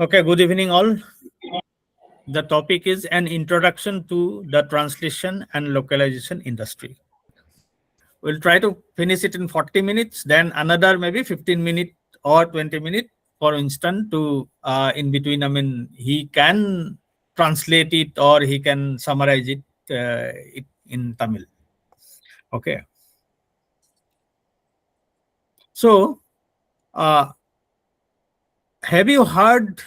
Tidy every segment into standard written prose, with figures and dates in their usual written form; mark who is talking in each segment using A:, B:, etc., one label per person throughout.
A: Okay, good evening all. The topic is an introduction to the translation and localization industry. We'll try to finish it in 40 minutes, then another maybe 15 minutes or 20 minutes for instance to in between. I mean, he can translate it or he can summarize it in Tamil. Okay. So, have you heard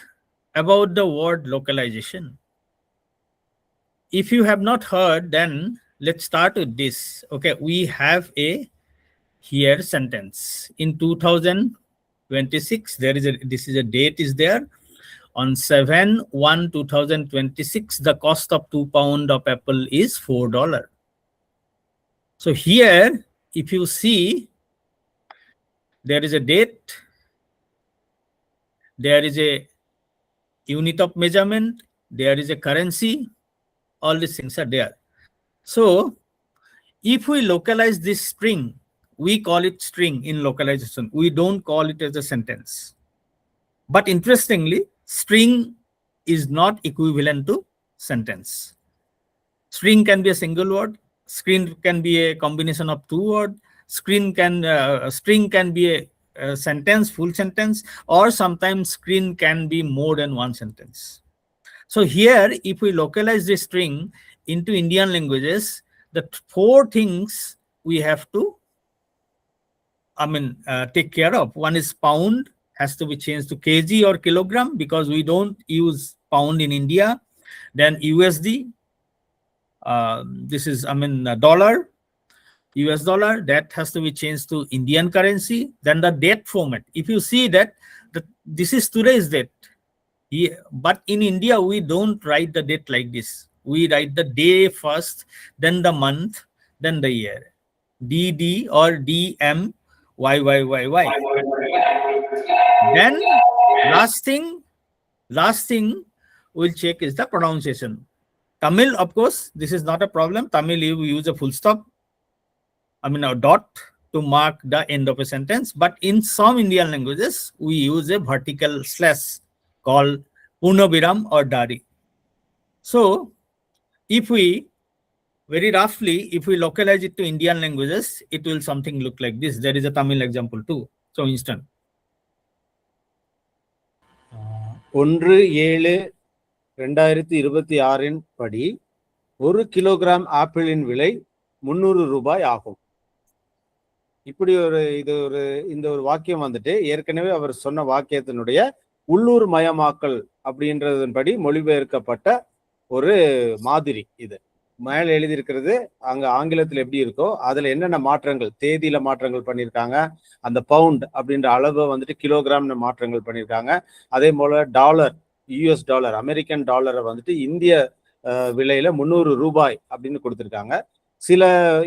A: about the word localization? If you have not heard, then let's start with this. Okay, we have a here sentence in 2026. This is a date is there on 7/1/2026. The cost of £2 of apple is $4. So here, if you see, there is a date, there is a unit of measurement, there is a currency. All these things are there. So if we localize this string, we call it string in localization. We don't call it as a sentence. But interestingly, string is not equivalent to sentence. String can be a single word. String can be a combination of two words. String can be a sentence, full sentence, or sometimes string can be more than one sentence. So here, if we localize this string into Indian languages, the four things we have to take care of. One is pound has to be changed to kg or kilogram because we don't use pound in India. Then USD, this is dollar, US dollar, that has to be changed to Indian currency. Then the date format. If you see that this is today's date, but in India we don't write the date like this. We write the day first, then the month, then the year. DD or DM YYYY. Then last thing we'll check is the pronunciation. Tamil, of course, this is not a problem. Tamil, you use a full stop, a dot to mark the end of a sentence. But in some Indian languages, we use a vertical slash called Purnaviram or Dari. So if we very roughly, if we localize it to Indian languages, it will something look like this. There is a Tamil example too. So instant.
B: 1/7/2026 படி 1 kilogram ஆப்பிளின் விலை 300 ரூபாய் ஆகும். இப்படி இந்த ஒரு வாக்கியம் வந்துட்டு ஏற்கனவே அவர் சொன்ன வாக்கியத்தினுடைய உள்ளூர் மயமாக்கல் அப்படின்றதன்படி மொழிபெயர்க்கப்பட்ட ஒரு மாதிரி. இது மேல எழுதியிருக்கிறது அங்க ஆங்கிலத்தில் எப்படி இருக்கோ அதுல என்னென்ன மாற்றங்கள், தேதியில மாற்றங்கள் பண்ணியிருக்காங்க. அந்த பவுண்ட் அப்படின்ற அளவை வந்துட்டு கிலோகிராம்னு மாற்றங்கள் பண்ணியிருக்காங்க. அதே போல டாலர், யூஎஸ் டாலர், அமெரிக்கன் டாலரை வந்துட்டு இந்திய விலையில 300 ரூபாய் அப்படின்னு கொடுத்துருக்காங்க. சில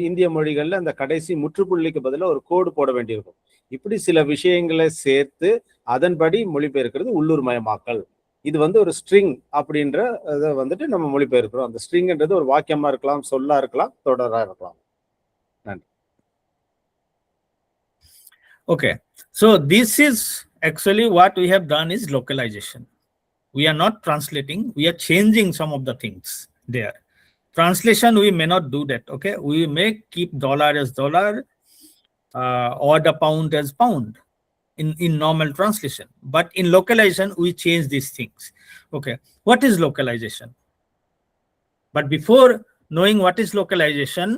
B: இந்திய மொழிகள்ல அந்த கடைசி முற்றுப்புள்ளிக்கு பதிலாக ஒரு கோடு போட வேண்டியிருக்கும். இப்படி சில விஷயங்களை சேர்த்து அதன்படி மொழிபெயர்க்கிறது உள்ளூர் மயமாக்கல். இது ஒரு ஸ்ட்ரிங் அப்படின்ற இதை வந்துட்டு நம்ம மொழிபெயர்க்கிறோம். அந்த ஸ்ட்ரிங்ன்றது ஒரு வாக்கியமா இருக்கலாம், சொல்லா இருக்கலாம், தொடரா இருக்கலாம். நன்றி.
A: Okay, so this is actually what we have done is localization. We are not translating, we are changing some of the things there. Translation, we may not do that. Okay, we may keep dollar as dollar or the pound as pound in normal translation, but in localization we change these things. Okay, what is localization? But before knowing what is localization,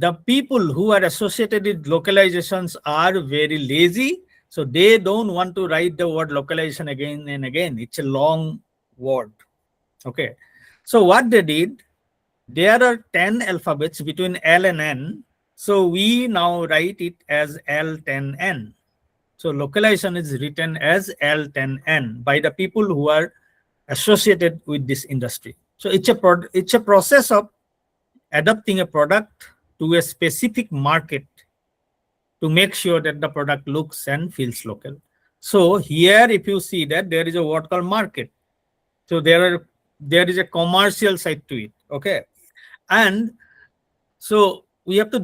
A: the people who are associated with localizations are very lazy, so they don't want to write the word localization again and again. It's a long word. Okay, so what they did, there are 10 alphabets between L and N, so we now write it as L10N. So localization is written as L10N by the people who are associated with this industry. So it's a process of adapting a product to a specific market to make sure that the product looks and feels local. So here, if you see that there is a word called market, so there is a commercial side to it. Okay, and so we have to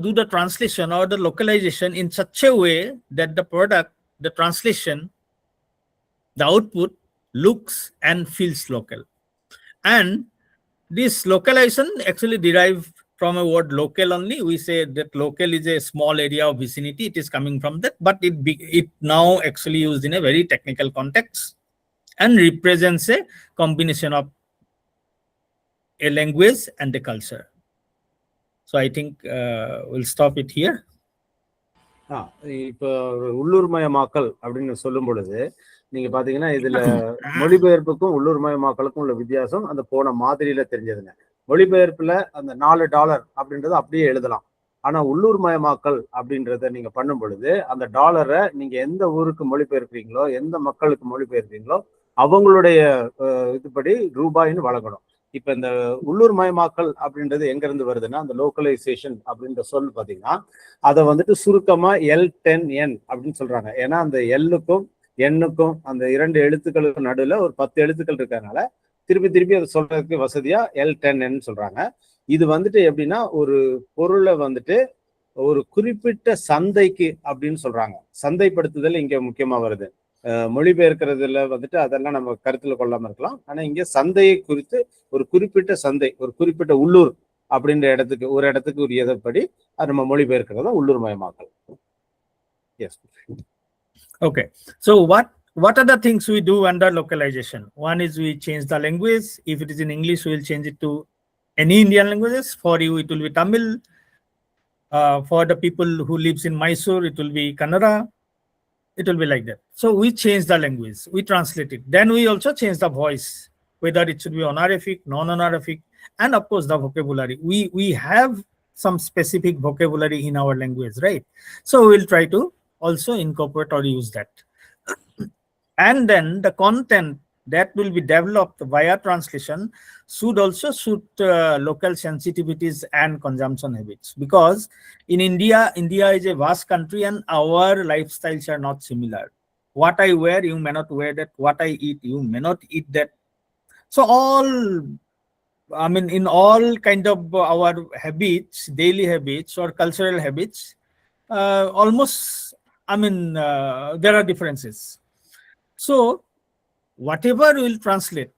A: do the translation or the localization in such a way that the product, the translation the output looks and feels local. And this localization actually derived from a word local only. We say that local is a small area of vicinity. It is coming from that, but it now actually used in a very technical context and represents a combination of a language and a culture. So I think we'll stop it here.
B: இப்போ உள்ளூர்மயமாக்கல் அப்படின்னு சொல்லும் பொழுது நீங்க பாத்தீங்கன்னா இதுல மொழிபெயர்ப்புக்கும் உள்ளூர்மயமாக்கலுக்கும் உள்ள வித்தியாசம் அந்த போன மாதிரியில தெரிஞ்சதுங்க. மொழிபெயர்ப்புல அந்த $4 அப்படின்றத அப்படியே எழுதலாம். ஆனா உள்ளூர்மயமாக்கல் அப்படின்றத நீங்க பண்ணும் பொழுது அந்த டாலரை நீங்க எந்த ஊருக்கு மொழிபெயர்க்கிறீங்களோ, எந்த மக்களுக்கு மொழிபெயர்க்கிறீங்களோ அவங்களுடைய இதுபடி ரூபாய்ன்னு வழங்கணும். இப்ப இந்த உள்ளூர்மயமாக்கல் அப்படின்றது எங்க இருந்து வருதுன்னா, அந்த லோக்கலைசேஷன் அப்படின்ற சொல் பாத்தீங்கன்னா அதை வந்துட்டு சுருக்கமா L10N அப்படின்னு சொல்றாங்க. ஏன்னா அந்த எல்லுக்கும் எண்ணுக்கும் அந்த 2 எழுத்துக்களுக்கும் நடுவில் ஒரு 10 எழுத்துக்கள் இருக்கிறதுனால திருப்பி அதை சொல்றதுக்கு வசதியா L10N சொல்றாங்க. இது வந்துட்டு எப்படின்னா ஒரு பொருளை வந்துட்டு ஒரு குறிப்பிட்ட சந்தைக்கு அப்படின்னு சொல்றாங்க. சந்தைப்படுத்துதல் இங்க முக்கியமா வருது. மொழிபெயர்க்கிறதுல வந்துட்டு அதெல்லாம் நம்ம கருத்துல கொள்ளாம இருக்கலாம். ஆனா இங்க சந்தையை குறித்து ஒரு குறிப்பிட்ட சந்தை, ஒரு குறிப்பிட்ட உள்ளூர் அப்படின்ற இடத்துக்கு ஒரு இடத்துக்கு உரியதைப்படி அது நம்ம மொழிபெயர்க்கிறதா உள்ளூர்மயமாக்கல். S.
A: Okay, so what are the things we do under localization? One is we change the language. If it is in English, we will change it to any Indian languages. For you, it will be Tamil. For the people who lives in Mysore, it will be Kannada. It will be like that. So we change the language, we translate it. Then we also change the voice, whether it should be honorific, non-honorific, and of course the vocabulary. We have some specific vocabulary in our language, right? So we'll try to also incorporate or use that. And then the content that will be developed via translation should also suit local sensitivities and consumption habits, because in India is a vast country and our lifestyles are not similar. What I wear, you may not wear that. What I eat, you may not eat that. So in all kind of our habits, daily habits or cultural habits, almost there are differences. So whatever we will translate,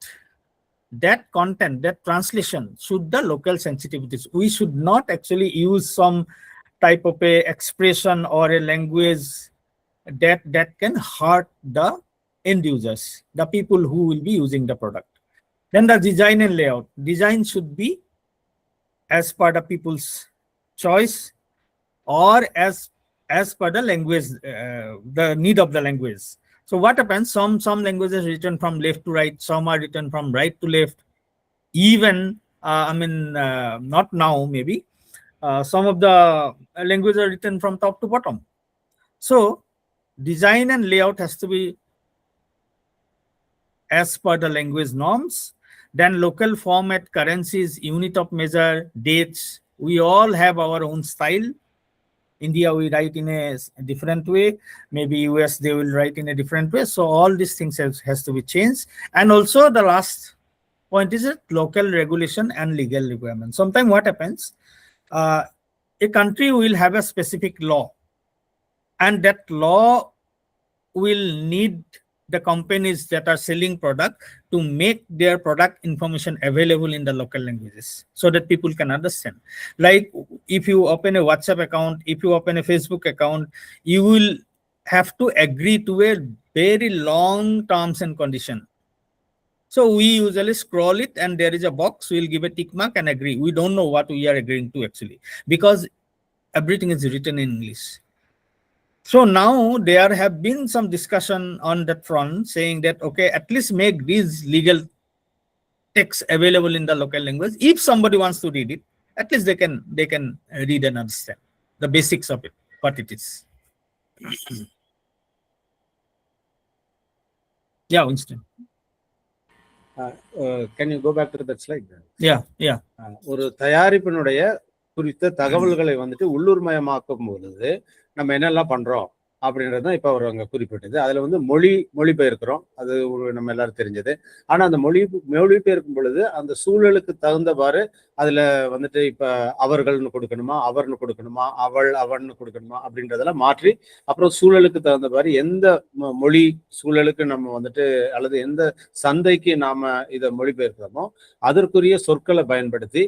A: that content, that translation should the local sensitivities. We should not actually use some type of a expression or a language that can hurt the end users, the people who will be using the product. Then the design and layout. Design should be as per the people's choice or as per the language, the need of the language. So what happens, some languages written from left to right, some are written from right to left. Even, not now maybe, some of the languages are written from top to bottom. So design and layout has to be as per the language norms. Then local format, currencies, unit of measure, dates. We all have our own style. India, we write in a different way. Maybe US, they will write in a different way. So all these things has to be changed. And also the last point is that local regulation and legal requirements. Sometimes what happens, a country will have a specific law, and that law will need the companies that are selling product to make their product information available in the local languages so that people can understand. Like if you open a WhatsApp account, if you open a Facebook account, you will have to agree to a very long terms and condition. So we usually scroll it and there is a box, we'll give a tick mark and agree. We don't know what we are agreeing to actually, because everything is written in English. So now there have been some discussion on that front saying that, okay, at least make these legal texts available in the local language. If somebody wants to read it, at least they can read and understand the basics of it, what it is. Yeah, Winston.
B: Can you go back to that slide?
A: Yeah.
B: ஒரு தயாரிப்பினுடைய குறித்த தகவல்களை வந்துட்டு உள்ளூர்மயமாக்கும் பொழுது நம்ம என்னெல்லாம் பண்றோம் அப்படின்றது தான் இப்போ அவர் அங்கே குறிப்பிட்டது. அதில் வந்து மொழிபெயர்க்கிறோம், அது நம்ம எல்லாரும் தெரிஞ்சது. ஆனால் அந்த மொழிபெயர்க்கும் பொழுது அந்த சூழலுக்கு தகுந்தவாறு அதில் வந்துட்டு இப்போ அவர்கள்னு கொடுக்கணுமா, அவர்னு கொடுக்கணுமா, அவள் அவன்னு கொடுக்கணுமா அப்படின்றதெல்லாம் மாற்றி, அப்புறம் சூழலுக்கு தகுந்தவாறு எந்த மொழி சூழலுக்கு நம்ம வந்துட்டு அல்லது எந்த சந்தைக்கு நாம இதை மொழிபெயர்க்கிறோமோ அதற்குரிய சொற்களை பயன்படுத்தி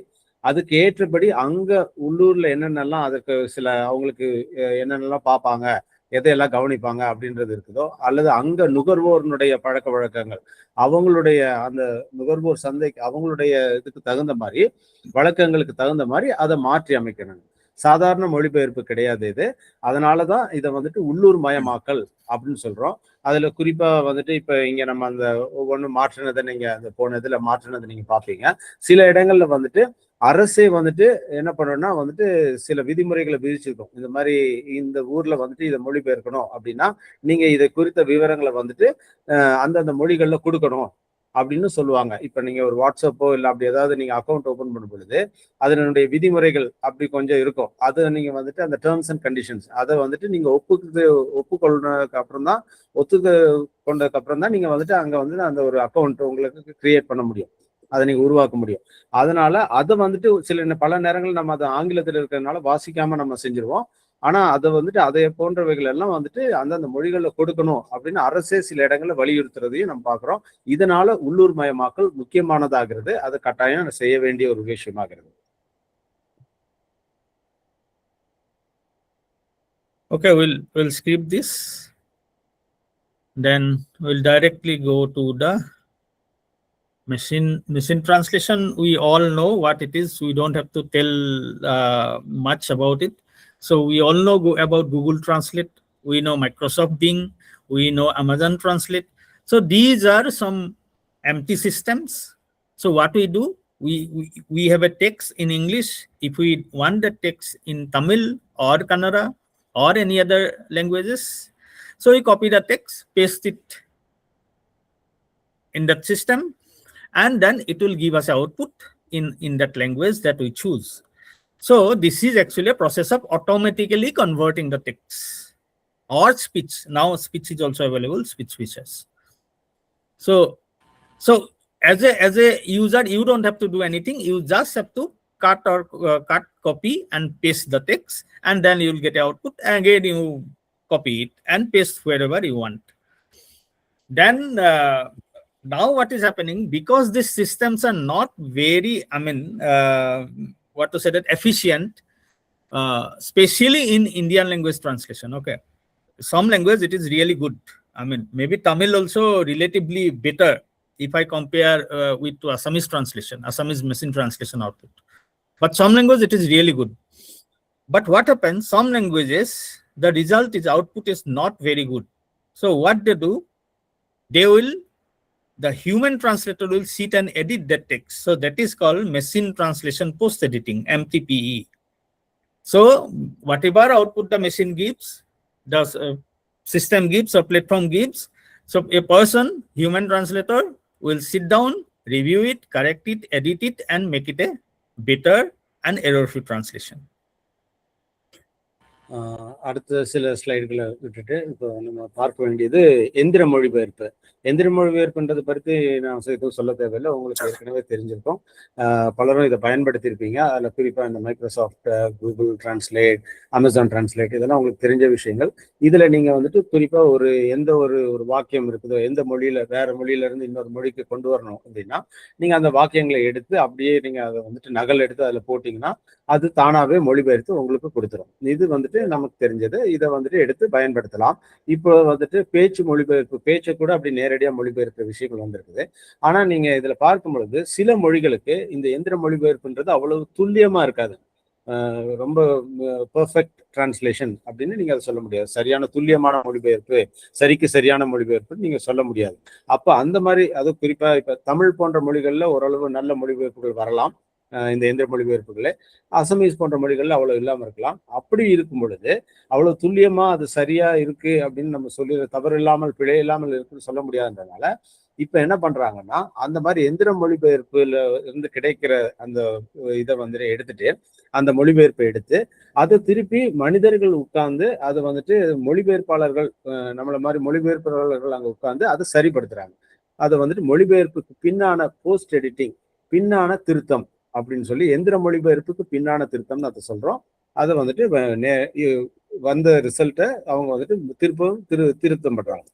B: அதுக்கு ஏற்றபடி அங்க உள்ளூர்ல என்னென்னலாம் அதுக்கு சில அவங்களுக்கு என்னென்னலாம் பார்ப்பாங்க, எதையெல்லாம் கவனிப்பாங்க அப்படின்றது இருக்குதோ, அல்லது அங்க நுகர்வோர்னுடைய பழக்க வழக்கங்கள் அவங்களுடைய அந்த நுகர்வோர் சந்தைக்கு அவங்களுடைய இதுக்கு தகுந்த மாதிரி வழக்கங்களுக்கு தகுந்த மாதிரி அதை மாற்றி அமைக்கணும். சாதாரண மொழிபெயர்ப்பு கிடையாது இது. அதனாலதான் இதை வந்துட்டு உள்ளூர் மயமாக்கல் அப்படின்னு சொல்றோம். அதுல குறிப்பா வந்துட்டு இப்ப இங்க நம்ம அந்த ஒவ்வொன்று மாற்றினதை நீங்க அந்த போன இதுல மாற்றினதை நீங்க பாப்பீங்க. சில இடங்கள்ல வந்துட்டு அரசே வந்துட்டு என்ன பண்ணணும்னா வந்துட்டு சில விதிமுறைகளை விதிச்சிருக்கோம். இந்த மாதிரி இந்த ஊர்ல வந்துட்டு இதை மொழிபெயர்க்கணும் அப்படின்னா நீங்க இதை குறித்த விவரங்களை வந்துட்டு அந்தந்த மொழிகள்ல கொடுக்கணும் அப்படின்னு சொல்லுவாங்க. இப்ப நீங்க ஒரு வாட்ஸ்அப்போ இல்லை அப்படி ஏதாவது நீங்க அக்கௌண்ட் ஓபன் பண்ணும் பொழுது அதனுடைய விதிமுறைகள் அப்படி கொஞ்சம் இருக்கும். அதை நீங்க வந்துட்டு அந்த டேர்ம்ஸ் அண்ட் கண்டிஷன்ஸ் அதை வந்துட்டு நீங்க ஒப்புக்கொள்றதுக்கு அப்புறம் தான் கொண்டதுக்கு அப்புறம் தான் நீங்க வந்துட்டு அங்க வந்து அந்த ஒரு அக்கௌண்ட் உங்களுக்கு கிரியேட் பண்ண முடியும், அதை நீங்க உருவாக்க முடியும். அதனால அதை வந்துட்டு பல நேரங்கள் நம்ம அதை ஆங்கிலத்தில் இருக்கிறதுனால வாசிக்காம நம்ம செஞ்சிருவோம். ஆனா அதை வந்துட்டு அதை போன்றவைகள் எல்லாம் வந்துட்டு அந்தந்த மொழிகள்ல கொடுக்கணும் அப்படின்னு அரசே சில இடங்கள்ல வலியுறுத்துறதையும் நம்ம பாக்குறோம். இதனால உள்ளூர் மயமாக்கல் முக்கியமானதாகிறது, அது கட்டாயம் செய்ய வேண்டிய ஒரு விஷயமாகிறது.
A: Okay, we'll skip this. Then we'll directly go to the machine translation. We all know what it is. We don't have to tell much about it. So we all know about Google Translate. We know Microsoft Bing. We know Amazon Translate. So these are some empty systems. So what we do, we have a text in English. If we want the text in Tamil or Kannada or any other languages, so we copy the text, paste it in that system, and then it will give us output in that language that we choose. So this is actually a process of automatically converting the text or speech. Now speech is also available, speech features. So as a user, you don't have to do anything. You just have to cut, copy and paste the text, and then you'll get output. Again, you copy it and paste wherever you want. Then now what is happening, because these systems are not very, what to say, that efficient, especially in Indian language translation. Okay, some language it is really good. Maybe Tamil also relatively better if I compare with Assamese translation, Assamese machine translation output. But some language it is really good. But what happens, some languages the result is output is not very good. So what they do, the human translator will sit and edit that text. So that is called machine translation post editing, MTPE. So whatever output the machine gives, the system gives or platform gives, so a person, human translator, will sit down, review it, correct it, edit it, and make it a better and error-free translation.
B: அடுத்த சில ஸ்லைடுகளை விட்டுட்டு இப்போ நம்ம பார்க்க வேண்டியது எந்திர மொழிபெயர்ப்பு. எந்திர மொழிபெயர்ப்புன்றது பற்றி நான் எதுவும் சொல்ல தேவையில்லை, உங்களுக்கு ஏற்கனவே தெரிஞ்சிருக்கும். பலரும் இதை பயன்படுத்தியிருப்பீங்க. அதில் குறிப்பாக இந்த Microsoft, Google translate, Amazon translate இதெல்லாம் உங்களுக்கு தெரிஞ்ச விஷயங்கள். இதில் நீங்கள் வந்துட்டு குறிப்பாக எந்த ஒரு வாக்கியம் இருக்குதோ, எந்த மொழியில் வேற மொழியிலேருந்து இன்னொரு மொழிக்கு கொண்டு வரணும் அப்படின்னா நீங்கள் அந்த வாக்கியங்களை எடுத்து அப்படியே நீங்கள் அதை வந்துட்டு நகல் எடுத்து அதில் போட்டிங்கன்னா அது தானாகவே மொழிபெயர்த்து உங்களுக்கு கொடுத்துரும். இது வந்துட்டு நமக்கு தெரிஞ்சது. இதை வந்துட்டு எடுத்து பயன்படுத்தலாம். இப்போ வந்துட்டு பேச்சு மொழிபெயர்ப்பு, பேச்சை கூட அப்படி நேரடியாக மொழிபெயர்க்கிற விஷயங்கள் வந்திருக்குது. ஆனால் நீங்க இதுல பார்க்கும் பொழுது சில மொழிகளுக்கு இந்த எந்திர மொழிபெயர்ப்புன்றது அவ்வளவு துல்லியமா இருக்காது. ரொம்ப பெர்ஃபெக்ட் டிரான்ஸ்லேஷன் அப்படின்னு நீங்க அதை சொல்ல முடியாது. சரியான துல்லியமான மொழிபெயர்ப்பு, சரிக்கு சரியான மொழிபெயர்ப்பு நீங்க சொல்ல முடியாது. அப்ப அந்த மாதிரி, அது குறிப்பா இப்ப தமிழ் போன்ற மொழிகள்ல ஓரளவு நல்ல மொழிபெயர்ப்புகள் வரலாம், இந்த எந்திர மொழிபெயர்ப்புகளே. அசமீஸ் போன்ற மொழிகள்ல அவ்வளவு இல்லாம இருக்கலாம். அப்படி இருக்கும் பொழுது அவ்வளவு துல்லியமா அது சரியா இருக்கு அப்படின்னு நம்ம சொல்லி தவறு இல்லாமல் பிழை இல்லாமல் இருக்குன்னு சொல்ல முடியாதுன்றதுனால இப்ப என்ன பண்றாங்கன்னா அந்த மாதிரி எந்திர மொழிபெயர்ப்புல இருந்து கிடைக்கிற அந்த இதை வந்து எடுத்துட்டு அந்த மொழிபெயர்ப்பை எடுத்து அதை திருப்பி மனிதர்கள் உட்கார்ந்து அதை வந்துட்டு மொழிபெயர்ப்பாளர்கள் நம்மள மாதிரி மொழிபெயர்ப்பாளர்கள் அங்க உட்கார்ந்து அதை சரிப்படுத்துறாங்க. அதை வந்துட்டு மொழிபெயர்ப்புக்கு பின்னான போஸ்ட் எடிட்டிங், பின்னான திருத்தம் அப்படின்னு சொல்லி எந்திர மொழிபெயர்ப்புக்கு பின்னான திருத்தம்னு அதை சொல்றோம். அதை வந்துட்டு வந்த ரிசல்ட்டை அவங்க வந்துட்டு திருப்பவும் திருத்தம் பண்றாங்க.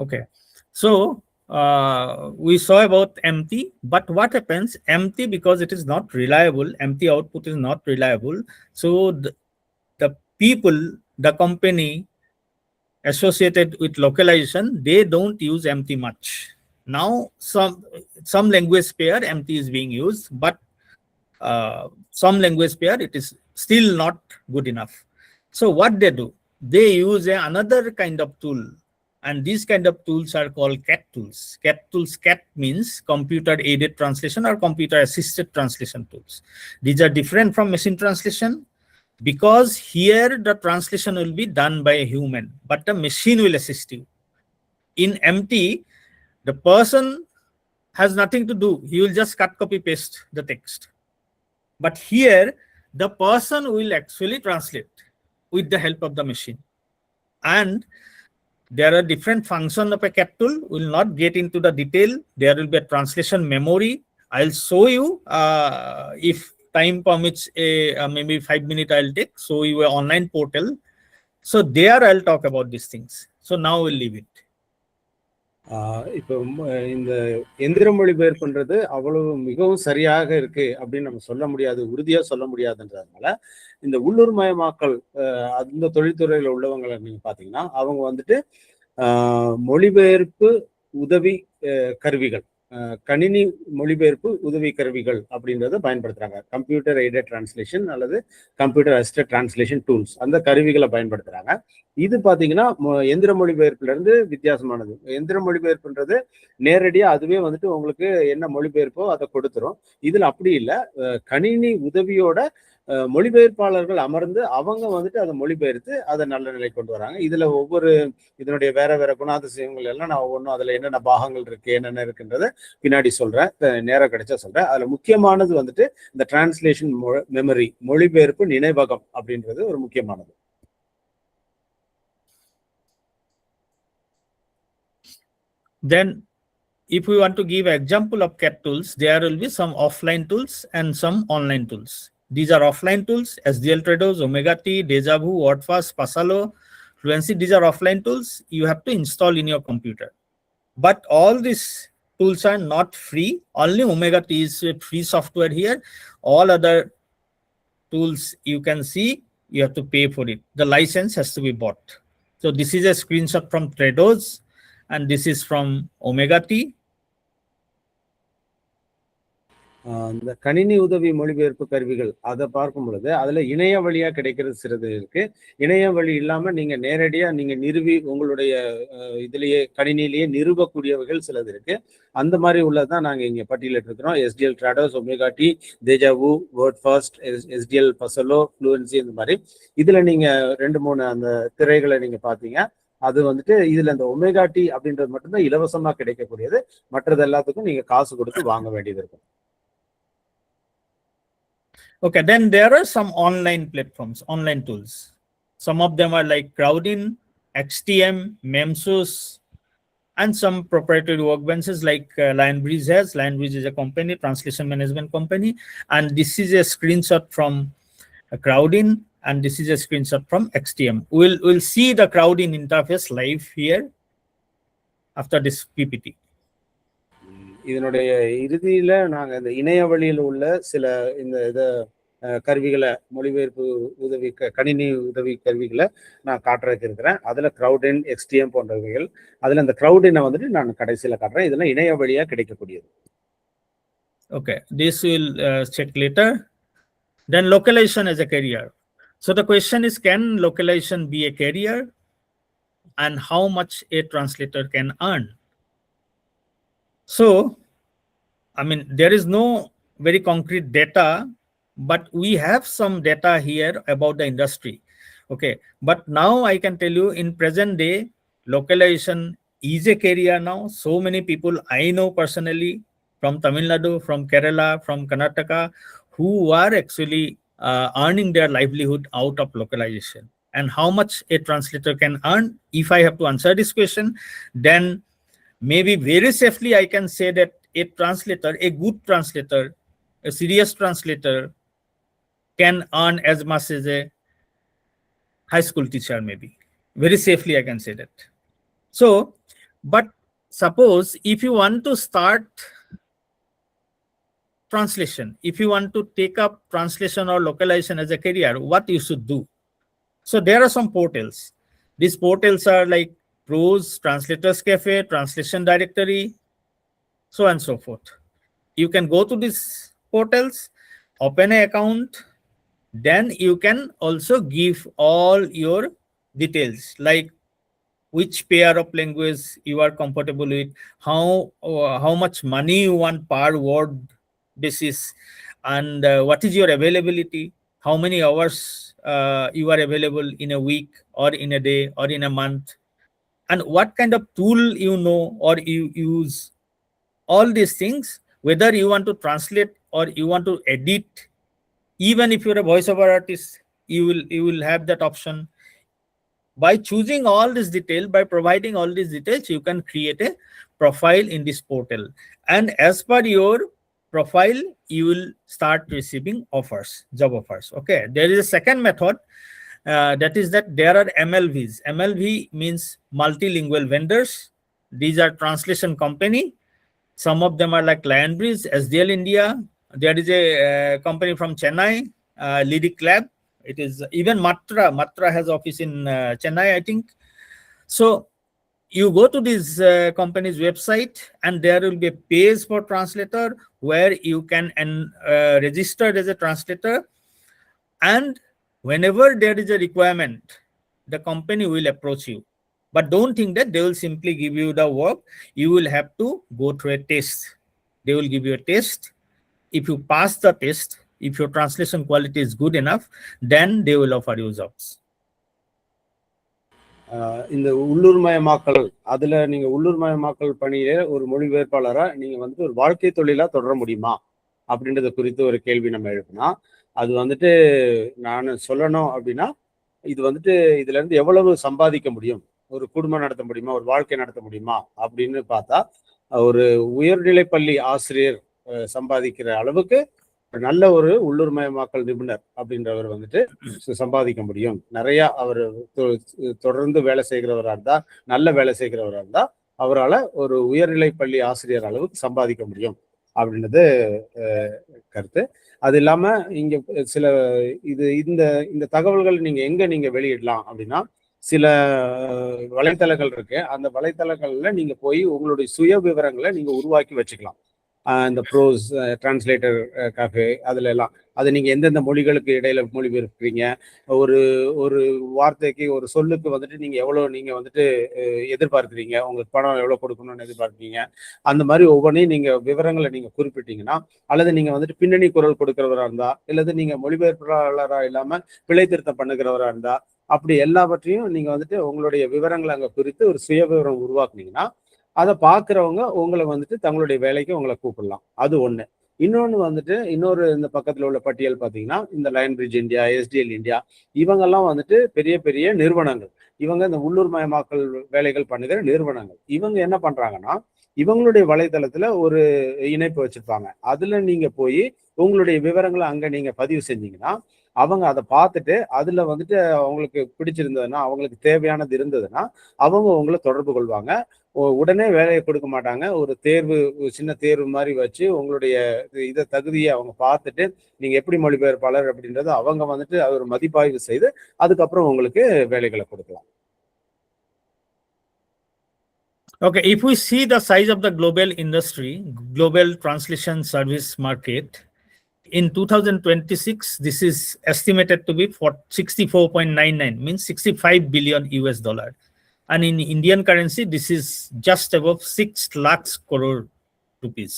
A: Okay, so we saw about empty, but what happens empty, because it is not reliable, empty output is not reliable, so the people, the company associated with localization, they don't use empty much. Now some language pair empty is being used, but some language pair it is still not good enough. So what they do, they use another kind of tool, and these kind of tools are called CAT tools. CAT tools, CAT means computer aided translation or computer assisted translation tools. These are different from machine translation, because here the translation will be done by a human, but the machine will assist you. In empty, the person has nothing to do. He will just cut, copy, paste the text. But here, the person will actually translate with the help of the machine. And there are different functions of a CAT tool. We will not get into the detail. There will be a translation memory. I'll show you if time permits, maybe 5 minutes I'll take. So you are online portal. So there I'll talk about these things. So now we'll leave it.
B: இப்போ இந்த எந்திர மொழிபெயர்ப்புன்றது அவ்வளவு மிகவும் சரியாக இருக்கு அப்படின்னு நம்ம சொல்ல முடியாது, உறுதியா சொல்ல முடியாதுன்றதுனால இந்த உள்ளூர் மயமாக்கல் அந்த தொழில்துறையில உள்ளவங்களை நீங்க பாத்தீங்கன்னா அவங்க வந்துட்டு மொழிபெயர்ப்பு உதவி கருவிகள், கணினி மொழிபெயர்ப்பு உதவி கருவிகள் அப்படின்றத பயன்படுத்துறாங்க. கம்ப்யூட்டர் எய்டட் டிரான்ஸ்லேஷன் அல்லது கம்ப்யூட்டர் அசிஸ்டட் டிரான்ஸ்லேஷன் டூல்ஸ், அந்த கருவிகளை பயன்படுத்துறாங்க. இது பாத்தீங்கன்னா எந்திர மொழிபெயர்ப்புல இருந்து வித்தியாசமானது. எந்திர மொழிபெயர்ப்புன்றது நேரடியா அதுவே வந்துட்டு உங்களுக்கு என்ன மொழிபெயர்ப்போ அதை கொடுத்துரும். இதுல அப்படி இல்லை, கணினி உதவியோட மொழிபெயர்ப்பாளர்கள் அமர்ந்து அவங்க வந்துட்டு அதை மொழிபெயர்த்து அதை நல்ல நிலை கொண்டு வராங்க. இதுல ஒவ்வொரு இதனுடைய வேற வேற குணாதிசயங்கள் எல்லாம் நான் ஒவ்வொன்றும் அதுல என்னென்ன பாகங்கள் இருக்கு என்னென்ன இருக்குன்றத பின்னாடி சொல்றேன், நேரம் கிடைச்சா சொல்றேன். அதுல முக்கியமானது வந்துட்டு இந்த டிரான்ஸ்லேஷன் மெமரி, மொழிபெயர்ப்பு நினைவகம் அப்படின்றது ஒரு முக்கியமானது.
A: Then if we want to give an example of CAT tools, there will be some offline tools and some online tools. These are offline tools: SDL Trados, Omega T, Dejavu, WordFast, Pasalo, Fluency. These are offline tools you have to install in your computer. But all these tools are not free. Only Omega T is free software here. All other tools you can see, you have to pay for it. The license has to be bought. So this is a screenshot from Trados, and this is from Omega T.
B: இந்த கணினி உதவி மொழிபெயர்ப்பு கருவிகள் அதை பார்க்கும் பொழுது அதுல இணைய வழியா கிடைக்கிறது சிறிது இருக்கு. இணைய வழி இல்லாம நீங்க நேரடியா நீங்க நிறுவி உங்களுடைய இதுலயே கணினிலேயே நிறுவக்கூடியவைகள் சிலது இருக்கு. அந்த மாதிரி உள்ளதான் நாங்க இங்க பட்டியலிட்டு இருக்கிறோம். SDL Trados, Omega T, Dejavu, WordFast, SDL Pasalo, Fluency, இந்த மாதிரி. இதுல நீங்க 2-3 அந்த திரைகளை நீங்க பாத்தீங்க. அது வந்துட்டு இதுல இந்த ஒமேகா டி அப்படின்றது மட்டும்தான் இலவசமா கிடைக்கக்கூடியது. மற்றது எல்லாத்துக்கும் நீங்க காசு கொடுத்து வாங்க வேண்டியது இருக்கும்.
A: Okay, then there are some online platforms, online tools. Some of them are like Crowdin, XTM, Memsus, and some proprietary workbenches like Lionbridge has. Lionbridge is a company, translation management company, and this is a screenshot from Crowdin, and this is a screenshot from XTM. We'll see the Crowdin interface live here after this PPT.
B: இதனுடைய இறுதியில நாங்க இந்த இணைய வழியில் உள்ள சில இந்த கருவிகளை, மொழிபெயர்ப்பு உதவி கணினி உதவி கருவிகளை நான் காட்டுறதுக்கு இருக்கிறேன். அதுல Crowdin, XTM போன்றவைகள். அதுல இந்த Crowdin வந்துட்டு நான் கடைசியில காட்டுறேன். இதெல்லாம் இணைய வழியா கிடைக்கக்கூடியது.
A: Okay, this will check later. Then localization as a career. So the question is, can localization be a career, and how much a translator can earn? So, I mean, there is no very concrete data, but we have some data here about the industry. Okay, but now I can tell you in present day, localization is a career now. So many people I know personally from Tamil Nadu, from Kerala, from Karnataka, who are actually earning their livelihood out of localization. And how much a translator can earn, if I have to answer this question, then maybe very safely I can say that a translator, a good translator, a serious translator can earn as much as a high school teacher, maybe. Very safely I can say that. So, but suppose if you want to start translation, if you want to take up translation or localization as a career, what you should do? So there are some portals. These portals are like Prose, Translators Cafe, Translation Directory, so on and so forth. You can go to these portals, open an account, then you can also give all your details like which pair of language you are comfortable with, how much money you want per word basis, and what is your availability, how many hours you are available in a week or in a day or in a month, and what kind of tool you know or you use. All these things, whether you want to translate or you want to edit, even if you're a voiceover artist, you will have that option. By choosing all this detail, by providing all these details, you can create a profile in this portal, and as per your profile you will start receiving offers, job offers. Okay, there is a second method, that is that there are MLVs. MLV means multilingual vendors. These are translation company. Some of them are like Lionbridge, SDL India. There is a company from Chennai, Lyric Lab. It is even Matra. Matra has office in Chennai, I think. So you go to this company's website, and there will be a page for translator where you can register as a translator. And whenever there is a requirement, the company will approach you. But don't think that they will simply give you the work. You will have to go through a test. They will give you a test. If you pass the test, if your translation quality is good enough, then they will offer you jobs.
B: இந்த உள்ளூர்மயமாக்கல், அதுல நீங்க உள்ளூர்மயமாக்கல் பணியில ஒரு மொழிபெயர்ப்பாளரா நீங்க வந்துட்டு ஒரு வாழ்க்கை தொழிலா தொடர முடியுமா அப்படின்றத குறித்து ஒரு கேள்வி நம்ம எழுப்பினா, அது வந்துட்டு நான் சொல்லணும் அப்படின்னா, இது வந்துட்டு இதுல இருந்து எவ்வளவு சம்பாதிக்க முடியும், ஒரு குடும்பம் நடத்த முடியுமா, ஒரு வாழ்க்கை நடத்த முடியுமா அப்படின்னு பார்த்தா, ஒரு உயர்நிலை பள்ளி ஆசிரியர் சம்பாதிக்கிற அளவுக்கு நல்ல ஒரு உள்ளூர்மயமாக்கல் நிபுணர் அப்படின்றவர் வந்துட்டு சம்பாதிக்க முடியும். நிறைய அவர் தொடர்ந்து வேலை செய்கிறவரா இருந்தா, நல்ல வேலை செய்கிறவரா இருந்தா, அவரால் ஒரு உயர்நிலை பள்ளி ஆசிரியர் அளவுக்கு சம்பாதிக்க முடியும் அப்படின்றது கருத்து. அது இல்லாம இங்க சில இந்த இந்த தகவல்கள் நீங்க வெளியிடலாம் அப்படின்னா, சில வலைத்தளங்கள் இருக்கு. அந்த வலைத்தளங்கள்ல நீங்க போய் உங்களுடைய சுய விவரங்களை நீங்க உருவாக்கி வச்சுக்கலாம். இந்த ப்ரோஸ், டிரான்ஸ்லேட்டர் காஃபே, அதுல எல்லாம் அது நீங்க எந்தெந்த மொழிகளுக்கு இடையில மொழிபெயர்க்கிறீங்க, ஒரு ஒரு வார்த்தைக்கு ஒரு சொல்லுக்கு வந்துட்டு நீங்க எவ்வளவு நீங்க வந்துட்டு எதிர்பார்க்குறீங்க, உங்களுக்கு பணம் எவ்வளவு கொடுக்கணும்னு எதிர்பார்க்குறீங்க, அந்த மாதிரி ஒவ்வொன்றையும் நீங்க விவரங்களை நீங்க குறிப்பிட்டீங்கன்னா, அல்லது நீங்க வந்துட்டு பின்னணி குரல் கொடுக்கிறவரா இருந்தா, இல்லது நீங்க மொழிபெயர்ப்பாளரா இல்லாம பிழை திருத்தம் பண்ணுகிறவரா இருந்தா, அப்படி எல்லாவற்றையும் நீங்க வந்துட்டு உங்களுடைய விவரங்களை அங்க குறித்து ஒரு சுய விவரம் உருவாக்குனீங்கன்னா, அதை பார்க்குறவங்க உங்களை வந்துட்டு தங்களுடைய வேலைக்கு உங்களை கூப்பிடலாம். அது ஒண்ணு. இன்னொன்று வந்துட்டு இந்த பக்கத்துல உள்ள பட்டியல் பார்த்தீங்கன்னா, இந்த லயன்பிரிட்ஜ் இந்தியா, எஸ்டிஎல் இந்தியா, இவங்கெல்லாம் வந்துட்டு பெரிய பெரிய நிறுவனங்கள். இவங்க இந்த உள்ளூர்மயமாக்கல் வேலைகள் பண்ணுகிற நிறுவனங்கள். இவங்க என்ன பண்றாங்கன்னா, இவங்களுடைய வலைதளத்துல ஒரு இணைப்பு வச்சிருப்பாங்க. அதுல நீங்க போய் உங்களுடைய விவரங்களை அங்க நீங்க பதிவு செஞ்சீங்கன்னா, அவங்க அதை பார்த்துட்டு அதுல வந்துட்டு அவங்களுக்கு பிடிச்சிருந்ததுன்னா, அவங்களுக்கு தேவையானது இருந்ததுன்னா, அவங்க உங்களை தொடர்பு கொள்வாங்க. உடனே வேலையை கொடுக்க மாட்டாங்க. ஒரு சின்ன தேர்வு மாதிரி வச்சு உங்களுடைய தகுதியை அவங்க பார்த்துட்டு, நீங்க எப்படி மொழிபெயர்ப்பாளர் அப்படின்றத அவங்க வந்துட்டு ஒரு மதிப்பாய்வு செய்து அதுக்கப்புறம் உங்களுக்கு வேலைகளை கொடுக்கலாம்.
A: Okay, if we see the size of the global industry, global translation service market, in 2026, this is estimated to be 64.99, means 65 billion US dollar. And in Indian currency, this is just above 6 lakhs crore rupees.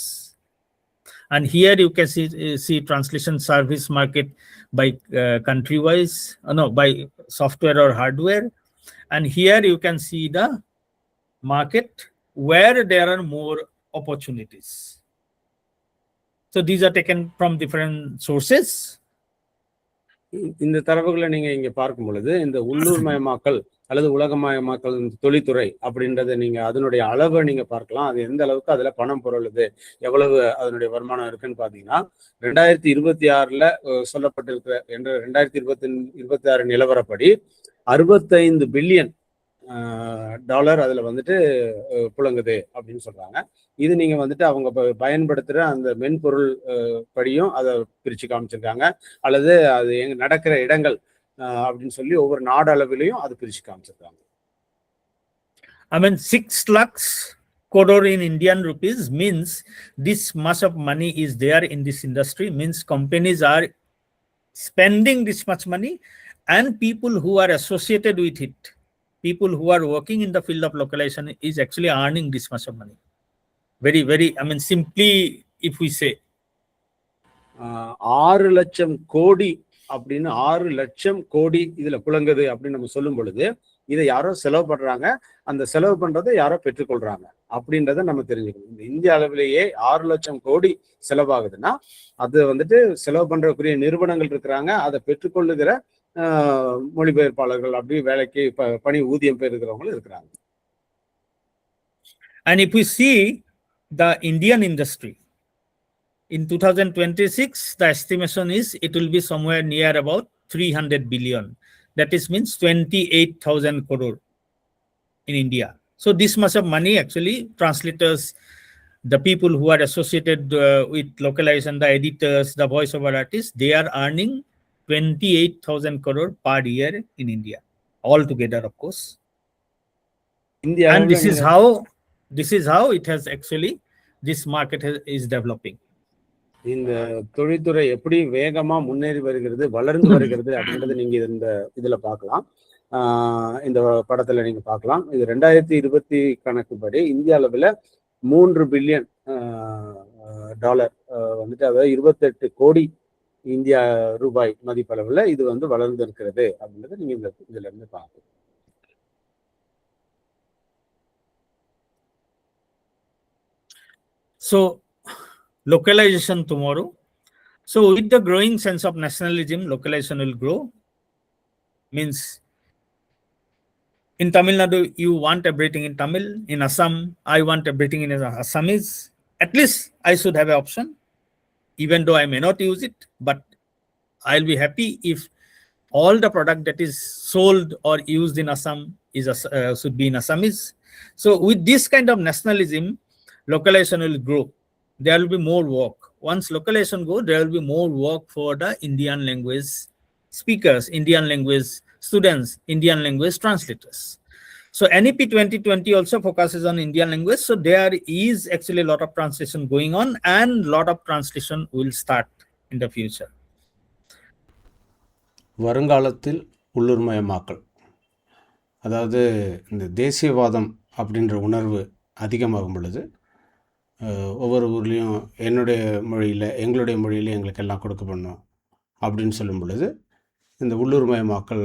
A: And here you can see translation service market by country wise, no, by software or hardware. And here you can see the market where there are more opportunities. So these are taken from different sources.
B: இந்த தரவுகளை நீங்க இங்க பார்க்கும் பொழுது இந்த உள்ளூர் மயமாக்கல் அல்லது உலகமயமாக்கல் தொழில்துறை அப்படின்றத நீங்க அதனுடைய அளவை நீங்க பார்க்கலாம். அது எந்த அளவுக்கு அதுல பணம் பொருளுது, எவ்வளவு அதனுடைய வருமானம் இருக்குன்னு பாத்தீங்கன்னா 2026ல சொல்லப்பட்டிருக்கிற என்ற 2026 நிலவரப்படி 65 பில்லியன் டாலர் அதுல வந்துட்டு புழங்குது அப்படின்னு சொல்றாங்க. இது நீங்க வந்துட்டு அவங்க பயன்படுத்துற அந்த மென்பொருள் படியும் அதை பிரிச்சு காமிச்சிருக்காங்க, அல்லது அது எங்க நடக்கிற இடங்கள் அப்படின்னு சொல்லி ஒவ்வொரு நாடு அளவிலையும் அது பிரிச்சு காமிச்சிருக்காங்க.
A: I mean 6 lakhs crore in Indian rupees means this much of money is there in this industry, means companies are spending this much money, and people who are associated with it, people who are working in the field of localization is actually earning this much of money. Very, I mean, simply if we say
B: 6 லட்சம் கோடி அப்படின்னு 6 லட்சம் கோடி இதுல புழங்குது அப்படின்னு நம்ம சொல்லும் பொழுது இதை யாரோ செலவு பண்றாங்க, அந்த செலவு பண்றதை யாரோ பெற்றுக்கொள்றாங்க அப்படின்றத நம்ம தெரிஞ்சுக்கணும். இந்த இந்திய அளவிலேயே 6 லட்சம் கோடி செலவாகுதுன்னா அது வந்துட்டு செலவு பண்றக்கூடிய நிறுவனங்கள் இருக்கிறாங்க, அதை பெற்றுக்கொள்ளுகிற மொழிபெயர்ப்பாளர்கள் அப்படி வேலைக்கு பணி ஊதியம் பெறுகிறவங்களும் இருக்கிறாங்க.
A: And if we see the Indian industry in 2026, the estimation is it will be somewhere near about 300 billion. That is means 28,000 crore in India. So this much of money actually translators, the people who are associated with localization, the editors, the voiceover artists, they are earning 28,000 crore per year in India altogether, of course. And this is how it has actually, this market is developing.
B: இந்த தொழில்துறை எப்படி வேகமா முன்னேறி வருகிறது, வளர்ந்து வருகிறது அப்படின்றத நீங்க இதுல பார்க்கலாம். இந்த படத்துல நீங்க பார்க்கலாம். இது 2020 கணக்குப்படி இந்திய அளவுல 3 பில்லியன் டாலர் வந்துட்டு, அதாவது 28 கோடி இந்தியா ரூபாய் மதிப்பளவுல இது வந்து வளர்ந்து இருக்கிறது அப்படின்றத நீங்க இதுல இருந்து பார்க்கலாம்.
A: So localization tomorrow. So with the growing sense of nationalism, localization will grow. Means in Tamil Nadu, you want everything in Tamil. In Assam, I want everything in Assamese. At least I should have an option, even though I may not use it, but I'll be happy if all the product that is sold or used in Assam is should be in Assamese. So with this kind of nationalism, localization will grow. There will be more work. Once localization goes, there will be more work for the Indian language speakers, Indian language students, Indian language translators. So NEP 2020 also focuses on Indian language. So there is actually a lot of translation going on, and a lot of translation will start in the future.
C: வருங்காலத்தில் உள்ளூர்மயமாக்கல், அதாவது இந்த தேசியவாதம் அப்படின்ற உணர்வு அதிகமாகும் பொழுது ஒவ்வொரு ஊர்லேயும் என்னுடைய மொழியில், எங்களுடைய மொழியில் எங்களுக்கு எல்லாம் கொடுக்கப்படணும் அப்படின்னு சொல்லும் பொழுது இந்த உள்ளூர்மயமாக்கல்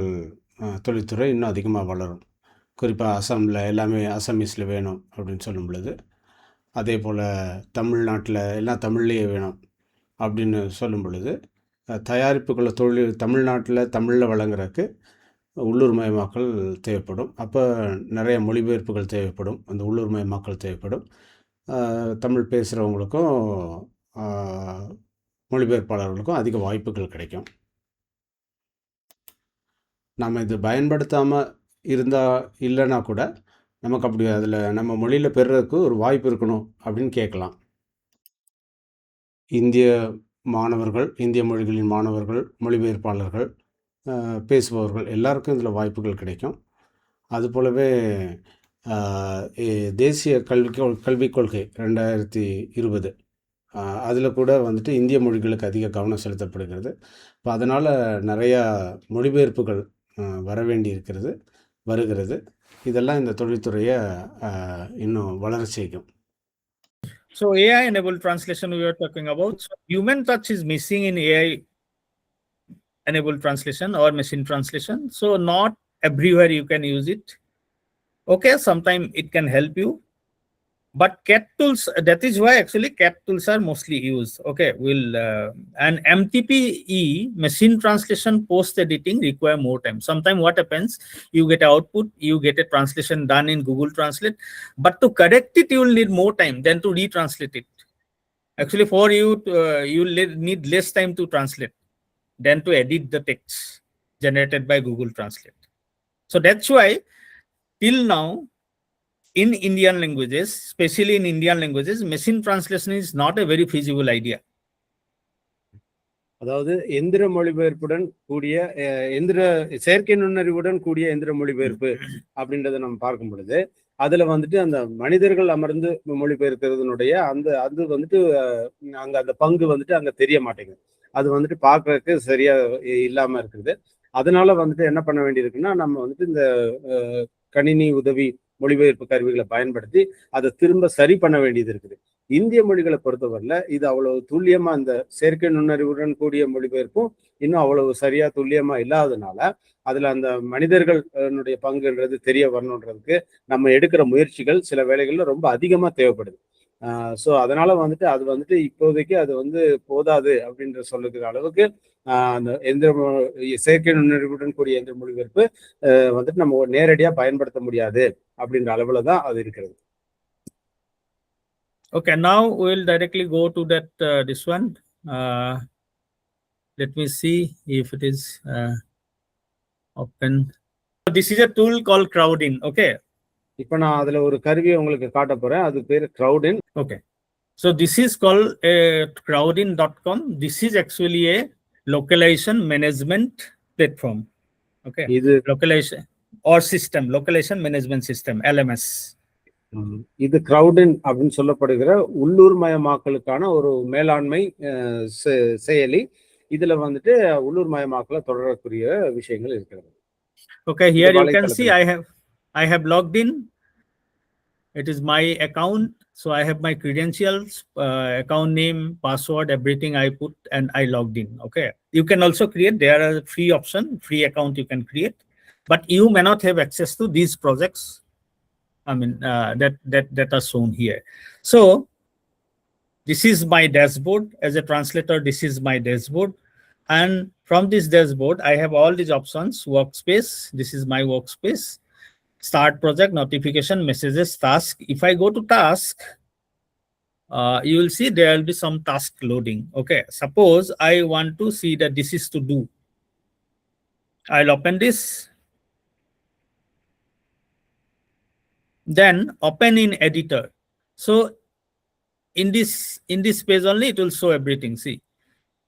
C: தொழில்துறை இன்னும் அதிகமாக வளரும். குறிப்பாக அசாமில் எல்லாமே அசாமீஸில் வேணும் அப்படின்னு சொல்லும் பொழுது, அதே போல் தமிழ்நாட்டில் எல்லாம் தமிழ்லேயே வேணும் அப்படின்னு சொல்லும் பொழுது தயாரிப்புகளை தமிழ்நாட்டில் தமிழில் வழங்குறதுக்கு உள்ளூர்மயமாக்கல் தேவைப்படும். அப்போ நிறைய மொழிபெயர்ப்புகள் தேவைப்படும், அந்த உள்ளூர்மயமாக்கல் தேவைப்படும். தமிழ் பேசுகிறவங்களுக்கும் மொழிபெயர்ப்பாளர்களுக்கும் அதிக வாய்ப்புகள் கிடைக்கும். நம்ம இது பயன்படுத்தாமல் இல்லைன்னா கூட நமக்கு அப்படி அதில் நம்ம மொழியில் பெறுறதுக்கு ஒரு வாய்ப்பு இருக்கணும் அப்படின்னு கேட்கலாம். இந்திய மாணவர்கள், இந்திய மொழிகளின் மாணவர்கள், மொழிபெயர்ப்பாளர்கள், பேசுபவர்கள் எல்லாருக்கும் இதில் வாய்ப்புகள் கிடைக்கும். அதுபோலவே தேசிய கல்விக் கொள்கை 2020 அதில் கூட வந்துட்டு இந்திய மொழிகளுக்கு அதிக கவனம் செலுத்தப்படுகிறது. இப்போ அதனால் நிறையா மொழிபெயர்ப்புகள் வர வேண்டி வருகிறது. இதெல்லாம் இந்த தொழில்துறையை இன்னும் வளர செய்யும்.
A: So AI enabled translation we were talking about. So human touch is missing in AI enabled translation or machine translation. So not everywhere you can use it. Okay, sometimes it can help you. But cat tools, that is why actually cat tools are mostly used. Okay, and MTPE, machine translation post editing, require more time. Sometimes what happens, you get output, you get a translation done in Google Translate, but to correct it, you will need more time than to retranslate it. Actually, for you, you need less time to translate than to edit the text generated by Google Translate. So that's why till now, in Indian languages, especially in Indian languages, machine translation is not a very feasible idea.
B: அதாவது எந்திர மொழிபெயர்ப்புடன் கூடிய செயற்கை நுண்ணறிவுடன் கூடிய எந்திர மொழிபெயர்ப்பு அப்படின்றத நம்ம பார்க்கும் பொழுது அதுல வந்துட்டு அந்த மனிதர்கள் அமர்ந்து மொழிபெயர்க்கிறதுனுடைய அது வந்துட்டு அங்க அந்த பங்கு வந்துட்டு அங்க தெரிய மாட்டேங்குது. அது வந்துட்டு பார்க்கறதுக்கு சரியா இல்லாம இருக்குது. அதனால வந்துட்டு என்ன பண்ண வேண்டியிருக்குன்னா நம்ம வந்துட்டு இந்த கணினி உதவி மொழிபெயர்ப்பு கருவிகளை பயன்படுத்தி அதை திரும்ப சரி பண்ண வேண்டியது இருக்குது. இந்திய மொழிகளை பொறுத்தவரையில இது அவ்வளவு துல்லியமா இந்த செயற்கை நுண்ணறிவுடன் கூடிய மொழிபெயர்ப்பும் இன்னும் அவ்வளவு சரியா துல்லியமா இல்லாததுனால அதுல அந்த மனிதர்களுடைய பங்குன்றது தெரிய வரணுன்றதுக்கு நம்ம எடுக்கிற முயற்சிகள் சில வேளைகள்ல ரொம்ப அதிகமா தேவைப்படுது. ஸோ அதனால வந்துட்டு அது வந்துட்டு இப்போதைக்கு அது வந்து போதாது அப்படின்ற சொல்லுகிற அளவுக்கு அந்த செயற்கை நுண்ணறிவுடன் கூடிய எந்திர மொழிபெயர்ப்பு வந்துட்டு நம்ம நேரடியா பயன்படுத்த முடியாது அப்படின்ற அளவுல தான் அது இருக்கிறது.
A: Okay, now we'll directly go to that this one. Let me see if it is open. This is a tool called Crowdin. Okay.
B: இப்போ நான் அதுல ஒரு கருவியை உங்களுக்கு காட்ட போறேன். அது பேரு Crowdin.
A: Okay. So this is called crowdin.com. This is actually a localization management platform. Okay.
B: இது
A: localization or system, localization management system, LMS.
B: இது Crowdin அப்படின்னு சொல்லப்படுகிற உள்ளூர் மயமாக்கலுக்கான ஒரு மேலாண்மை செயலி. இதுல வந்துட்டு உள்ளூர் மயமாக்கல தொடரக்கூடிய விஷயங்கள் இருக்கிறது.
A: Okay, here you can see I have logged in. It is my account, so I have my credentials, account name, password, everything I put and I logged in. Okay, you can also create. There are free option, free account you can create, but you may not have access to these projects. I mean that are shown here. So this is my dashboard. As a translator, this is my dashboard, and from this dashboard I have all these options. Workspace, this is my workspace. Start project, notification, messages, task. If I go to task, you will see there will be some task loading. Okay, suppose I want to see that this is to do. I'll open this. Then open in editor. So in this page only it will show everything. See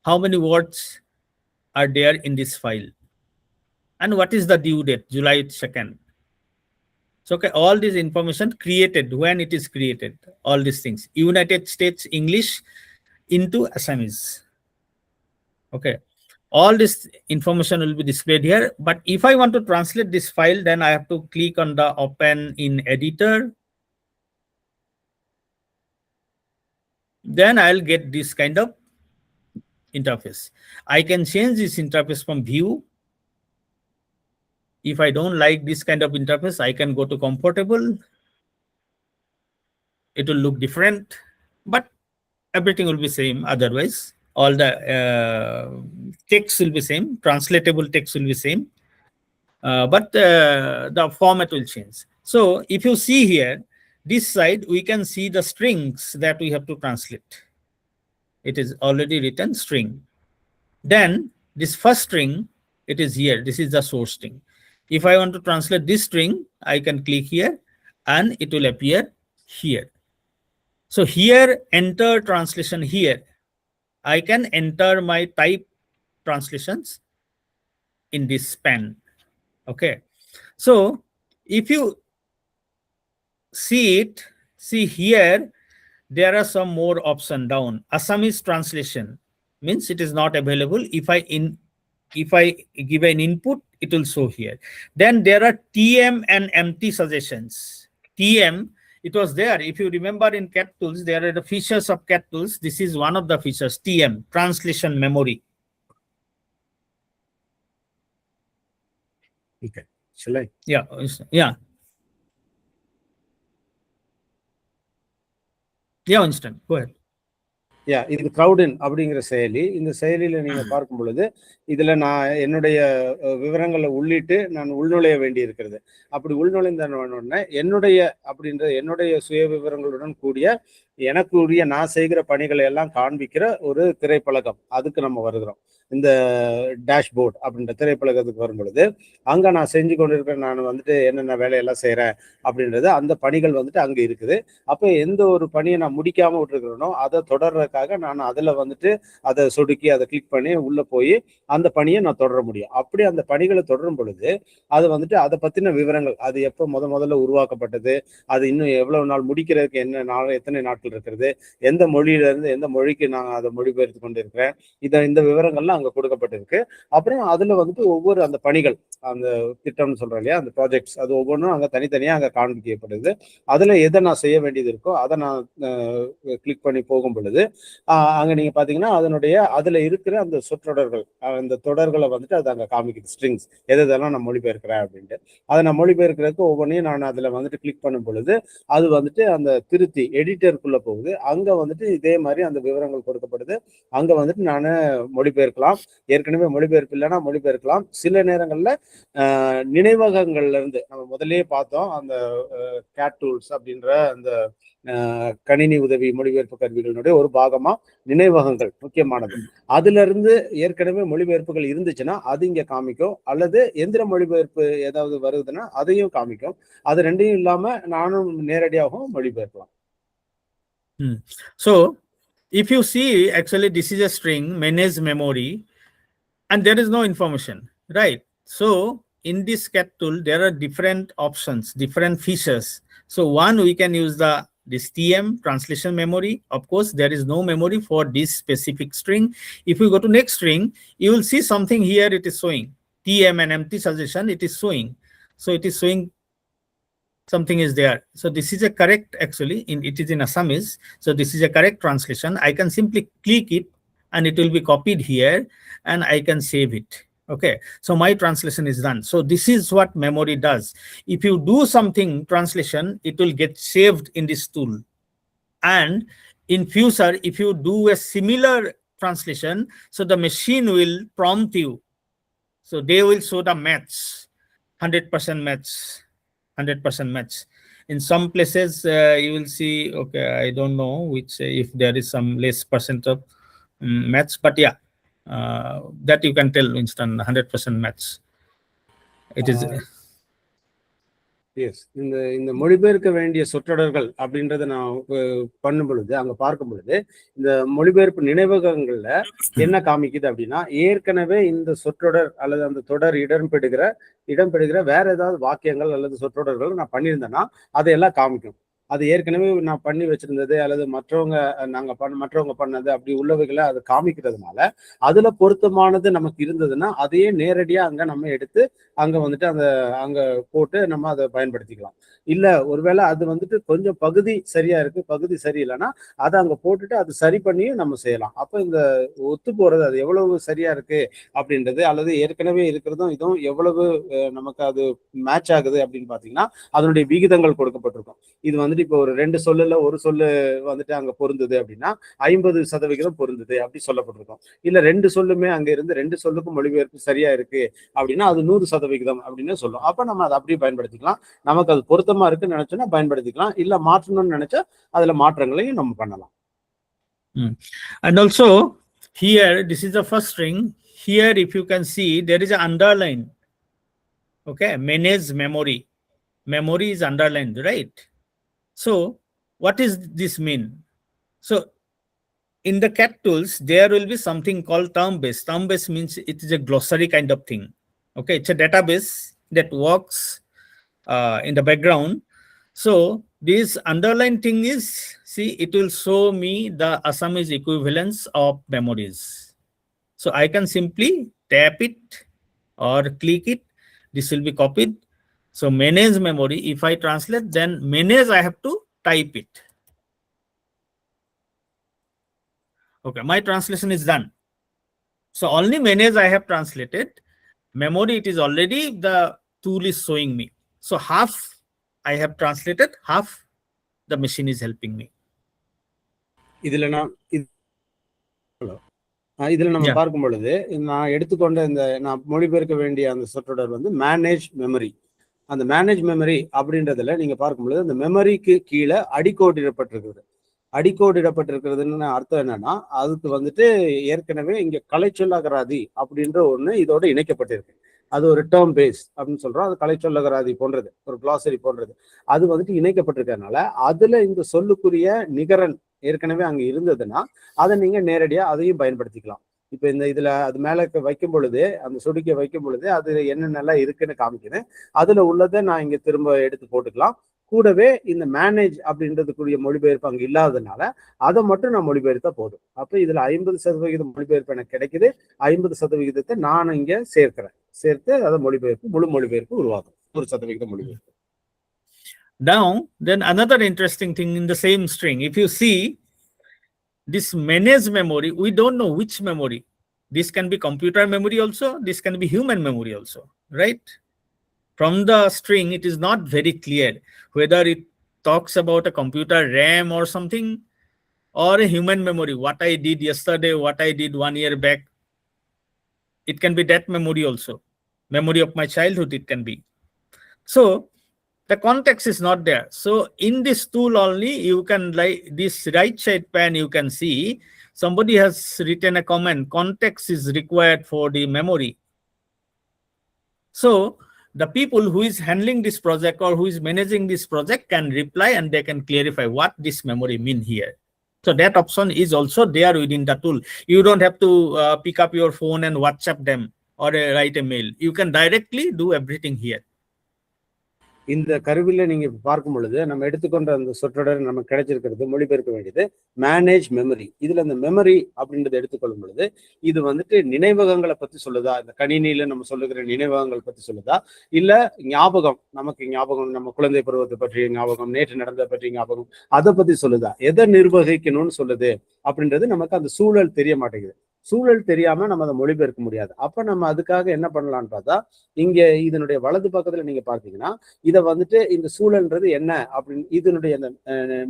A: how many words are there in this file and what is the due date, July 2nd. So okay, all this information created, when it is created, all these things. United States English into Assamese. Okay, all this information will be displayed here. But if I want to translate this file, then I have to click on the open in editor. Then I'll get this kind of interface. I can change this interface from view. If I don't like this kind of interface, I can go to comfortable. It will look different, but everything will be same. Otherwise, all the text will be same. Translatable text will be same, but the format will change. So if you see here, this side, we can see the strings that we have to translate. It is already written string. Then this first string, it is here. This is the source string. If I want to translate this string, I can click here and it will appear here. So here, enter translation here. I can enter my type translations in this pen. Okay. So if you see it, see here, there are some more options down. Assamese translation means it is not available. If I give an input, it will show here. Then there are TM and MT suggestions. TM It was there. If you remember in cat tools, there are the features of cat tools. This is one of the features, TM, translation memory.
B: Okay. Shall I?
A: Yeah, yeah. Yeah, Winston, go ahead.
B: இது கிரவுடின் அப்படிங்கிற செயலி. இந்த செயலியில நீங்க பார்க்கும் பொழுது இதுல நான் என்னுடைய விவரங்களை உள்ளிட்டு நான் உள்நுழைய வேண்டி இருக்கிறது. அப்படி உள்நுழைந்த உடனே என்னுடைய சுய விவரங்களுடன் கூடிய எனக்கு உரிய நான் செய்கிற பணிகளை எல்லாம் காண்பிக்கிற ஒரு திரைப்பலகம், அதுக்கு நம்ம வருகிறோம். இந்த டேஷ்போர்ட் அப்படின்ற திரைப்பலகத்துக்கு வரும் பொழுது அங்க நான் செஞ்சு கொண்டிருக்கிற நான் வந்துட்டு என்னென்ன வேலையெல்லாம் செய்யறேன் அப்படின்றது அந்த பணிகள் வந்துட்டு அங்க இருக்குது. அப்போ எந்த ஒரு பணியை நான் முடிக்காம விட்டுருக்கிறேனோ அதை தொடர்றதுக்காக நான் அதுல வந்துட்டு அதை சொடுக்கி அதை கிளிக் பண்ணி உள்ள போய் அந்த பணியை நான் தொடர முடியும். அப்படி அந்த பணிகளை தொடரும் பொழுது அது வந்துட்டு அதை பத்தின விவரங்கள், அது எப்போ முதல்ல உருவாக்கப்பட்டது, அது இன்னும் எவ்வளவு நாள் முடிக்கிறதுக்கு எத்தனை நாட்கள் இருக்கிறது, எந்த மொழியில இருந்து எந்த மொழிக்கு நான் அதை மொழிபெயர்த்து கொண்டு இருக்கிறேன், இந்த விவரங்கள்லாம் அங்க கொடுக்கப்பட்டிருக்கு. அப்புறம் அதுல வந்துட்டு ஒவ்வொரு அந்த பணிகள், அந்த திட்டம்னு சொல்றோம் இல்லையா, அந்த ப்ராஜெக்ட்ஸ், அது ஒவ்வொன்றும் அங்க தனித்தனியா அங்க காண்பிக்கப்படுது. அதுல எதை நான் செய்ய வேண்டியது இருக்கோ அதை நான் கிளிக் பண்ணி போகும் பொழுது அங்க நீங்க பாத்தீங்கன்னா அதுல இருக்கிற அந்த சொற்றொடர்கள், அந்த தொடர்களை வந்துட்டு அது அங்க காமிக்குது. ஸ்ட்ரிங்ஸ் எதெல்லாம் நான் மொழிபெயர்க்கிறேன் அப்படின்ட்டு அதை நான் மொழிபெயர்க்கிறதுக்கு ஒவ்வொன்றையும் நான் அதுல வந்துட்டு கிளிக் பண்ணும் பொழுது அது வந்துட்டு அந்த திருத்தி எடிட்டருக்குள்ள போகுது. அங்க வந்துட்டு இதே மாதிரி அந்த விவரங்கள் கொடுக்கப்படுது. அங்க வந்துட்டு நான் மொழிபெயர்க்கலாம். ஏற்கனவே மொழிபெயர்ப்பு இல்லைன்னா மொழிபெயர்க்கலாம். சில நேரங்கள்ல நினைவகங்கள்ல இருந்து நம்ம முதல்லயே பார்த்தோம், அந்த கேட் டூல்ஸ் அப்படின்ற அந்த கணினி உதவி மொழிபெயர்ப்பு கருவிகளுடைய ஒரு பாகமா நினைவகங்கள் முக்கியமானது. அதுல இருந்து ஏற்கனவே மொழிபெயர்ப்புகள் இருந்துச்சுன்னா அது இங்க காமிக்கும், அல்லது எந்திர மொழிபெயர்ப்பு ஏதாவது வருதுன்னா அதையும் காமிக்கும். அது ரெண்டையும் இல்லாம நானும் நேரடியாகவும் மொழிபெயர்க்கலாம்.
A: So if you see, actually this is a string, manage memory, and there is no information, right? So in this cat tool there are different options, different features. So one, we can use this TM, translation memory. Of course there is no memory for this specific string. If we go to next string, you will see something here, it is showing TM and empty suggestion, it is showing. So it is showing something is there. So this is a correct, actually it is in Assamese, so this is a correct translation. I can simply click it and it will be copied here and I can save it. Okay, so my translation is done. So this is what memory does. If you do something translation, it will get saved in this tool, and in future if you do a similar translation, so the machine will prompt you, so they will show the match, 100% match, 100% match. In some places you will see, okay, I don't know which, if there is some less percent of match, but yeah, that you can tell instant 100% match. It is
B: yes. இந்த மொழிபெயர்க்க வேண்டிய சொற்றொடர்கள் அப்படின்றத நான் பண்ணும் பொழுது அங்க பார்க்கும் பொழுது இந்த மொழிபெயர்ப்பு நினைவகங்கள்ல என்ன காமிக்குது அப்படின்னா, ஏற்கனவே இந்த சொற்றொடர் அல்லது அந்த தொடர் இடம்பெறுகிற வேற ஏதாவது வாக்கியங்கள் அல்லது சொற்றொடர்கள் நான் பண்ணியிருந்தேன்னா அதையெல்லாம் காமிக்கும். அது ஏற்கனவே நான் பண்ணி வச்சிருந்தது அல்லது மற்றவங்க பண்ணது அப்படி உள்ளவைகளை அது காமிக்கிறதுனால அதுல பொருத்தமானது நமக்கு இருந்ததுன்னா அதையே நேரடியா அங்க நம்ம எடுத்து அங்க வந்துட்டு அங்க போட்டு நம்ம அதை பயன்படுத்திக்கலாம். இல்ல ஒருவேளை அது வந்துட்டு கொஞ்சம் பகுதி சரியா இருக்கு, பகுதி சரியில்லைன்னா அதை அங்க போட்டுட்டு அது சரி பண்ணியும் நம்ம செய்யலாம். அப்ப இந்த ஒத்து போறது அது எவ்வளவு சரியா இருக்கு அப்படின்றது, அல்லது ஏற்கனவே இருக்கிறதும் இதுவும் எவ்வளவு நமக்கு அது மேட்ச் ஆகுது அப்படின்னு பாத்தீங்கன்னா அதனுடைய விகிதங்கள் கொடுக்கப்பட்டிருக்கும். இது வந்துட்டு இப்போ ஒரு 2 சொல்லுல ஒரு சொல்லு வந்துட்டு அங்க பொருந்தது அப்படின்னா 50% பொருந்தது அப்படி சொல்லப்பட்டிருக்கும். இல்ல 2 சொல்லுமே அங்க இருந்து 2 சொல்லுக்கும் மொழிபெயர்ப்பு சரியா இருக்கு அப்படின்னா அது 100% அப்படின்னு சொல்லும். அப்ப நம்ம அதை அப்படியே பயன்படுத்திக்கலாம். நமக்கு அது பொருத்தமா இருக்குன்னு நினைச்சோன்னா பயன்படுத்திக்கலாம். இல்ல மாற்றணும்னு நினைச்சா அதுல மாற்றங்களையும் நம்ம பண்ணலாம்.
A: And also here, this is the first string. Here if you can see there is an underline. Okay, manage memory. Memory is underlined, right? So what is this mean? So in the cat tools there will be something called term base. Term base means it is a glossary kind of thing. Okay, it's a database that works in the background. So this underline thing is, see, it will show me the Assamese equivalence of memories. So I can simply tap it or click it, this will be copied. So manage memory, if I translate, then manage I have to type it. Okay, my translation is done. So only manage I have translated. Memory, it is already the tool is showing me. So half I have translated, half the machine is helping me.
B: இதுல நம்ம
A: Yeah.
B: பார்க்கும் பொழுது நான் எடுத்துக்கொண்ட இந்த நான் மொழிபெயர்க்க வேண்டிய அந்த சொற்றொடர் வந்து மேனேஜ் மெமரி. அந்த மேனேஜ் மெமரி அப்படின்றதுல நீங்க பார்க்கும் பொழுது அந்த மெமரிக்கு கீழே அடிக்கோடிடப்பட்டிருக்குது. அடிக்கோடிடப்பட்டிருக்கிறதுன்னு அர்த்தம் என்னன்னா, அதுக்கு வந்துட்டு ஏற்கனவே இங்க கலைச்சொல்லகராதி அப்படின்ற ஒண்ணு இதோட இணைக்கப்பட்டிருக்கு. அது ஒரு டேர்ம் பேஸ் அப்படின்னு சொல்றோம். அது கலைச்சொல்லகராதி போன்றது, ஒரு கிளாசரி போன்றது. அது வந்துட்டு இணைக்கப்பட்டிருக்கறதுனால அதுல இந்த சொல்லுக்குரிய நிகரன் ஏற்கனவே அங்க இருந்ததுன்னா அதை நீங்க நேரடியா அதையும் பயன்படுத்திக்கலாம். இப்ப இந்த இதுல அது மேல வைக்கும் பொழுது, அந்த சொடுக்கை வைக்கும் பொழுது அது என்னென்னலாம் இருக்குன்னு காமிக்கிறேன். அதுல உள்ளதை நான் இங்க திரும்ப எடுத்து போட்டுக்கலாம். கூடவே இந்த மேனேஜ் அப்படின்றதுக்குரிய மொழிபெயர்ப்பு அங்க இல்லாததுனால அதை மட்டும் நான் மொழிபெயர்த்தா போதும். அப்ப இதுல 50% மொழிபெயர்ப்பு எனக்கு கிடைக்குது. 50% நான் இங்க சேர்த்து அதை முழு மொழிபெயர்ப்பு உருவாக்கும். 100% மொழிபெயர்ப்பு.
A: Now, then another interesting thing in the same string, if you see this manage memory, we don't know which memory. This can be computer memory also, this can be human memory also, right? From the string, it is not very clear whether it talks about a computer RAM or something, or a human memory, what I did yesterday, what I did 1 year back. It can be that memory also. Memory of my childhood, it can be. So, the context is not there. So in this tool only, you can, like this right side pane, you can see somebody has written a comment, context is required for the memory. So the people who is handling this project or who is managing this project can reply and they can clarify what this memory mean here. So that option is also there within the tool. You don't have to pick up your phone and WhatsApp them or write a mail. You can directly do everything here.
B: இந்த கருவில நீங்க பார்க்கும் பொழுது நம்ம எடுத்துக்கொண்ட அந்த சொற்றொடர் நமக்கு கிடைச்சிருக்கிறது மொழிபெயர்க்க வேண்டியது மேனேஜ் மெமரி. இதுல அந்த மெமரி அப்படின்றத எடுத்துக்கொள்ளும் பொழுது இது வந்துட்டு நினைவகங்களை பத்தி சொல்லுதா, இந்த கணினியில நம்ம சொல்லுகிற நினைவகங்கள் பத்தி சொல்லுதா, இல்ல ஞாபகம், நமக்கு ஞாபகம், நம்ம குழந்தை பருவத்தை பற்றிய ஞாபகம், நேற்று நடந்த பற்றிய ஞாபகம், அதை பத்தி சொல்லுதா, எதை நிர்வகிக்கணும்னு சொல்லுது அப்படின்றது நமக்கு அந்த சூழல் தெரிய மாட்டேங்குது. சூழல் தெரியாம நம்ம அதை மொழிபெயர்க்க முடியாது. அப்ப நம்ம அதுக்காக என்ன பண்ணலாம்னு பார்த்தா, இங்க இதனுடைய வலது பக்கத்துல நீங்க பார்த்தீங்கன்னா இதை வந்துட்டு இந்த சூழல்ன்றது என்ன அப்படின்னு, இதனுடைய அந்த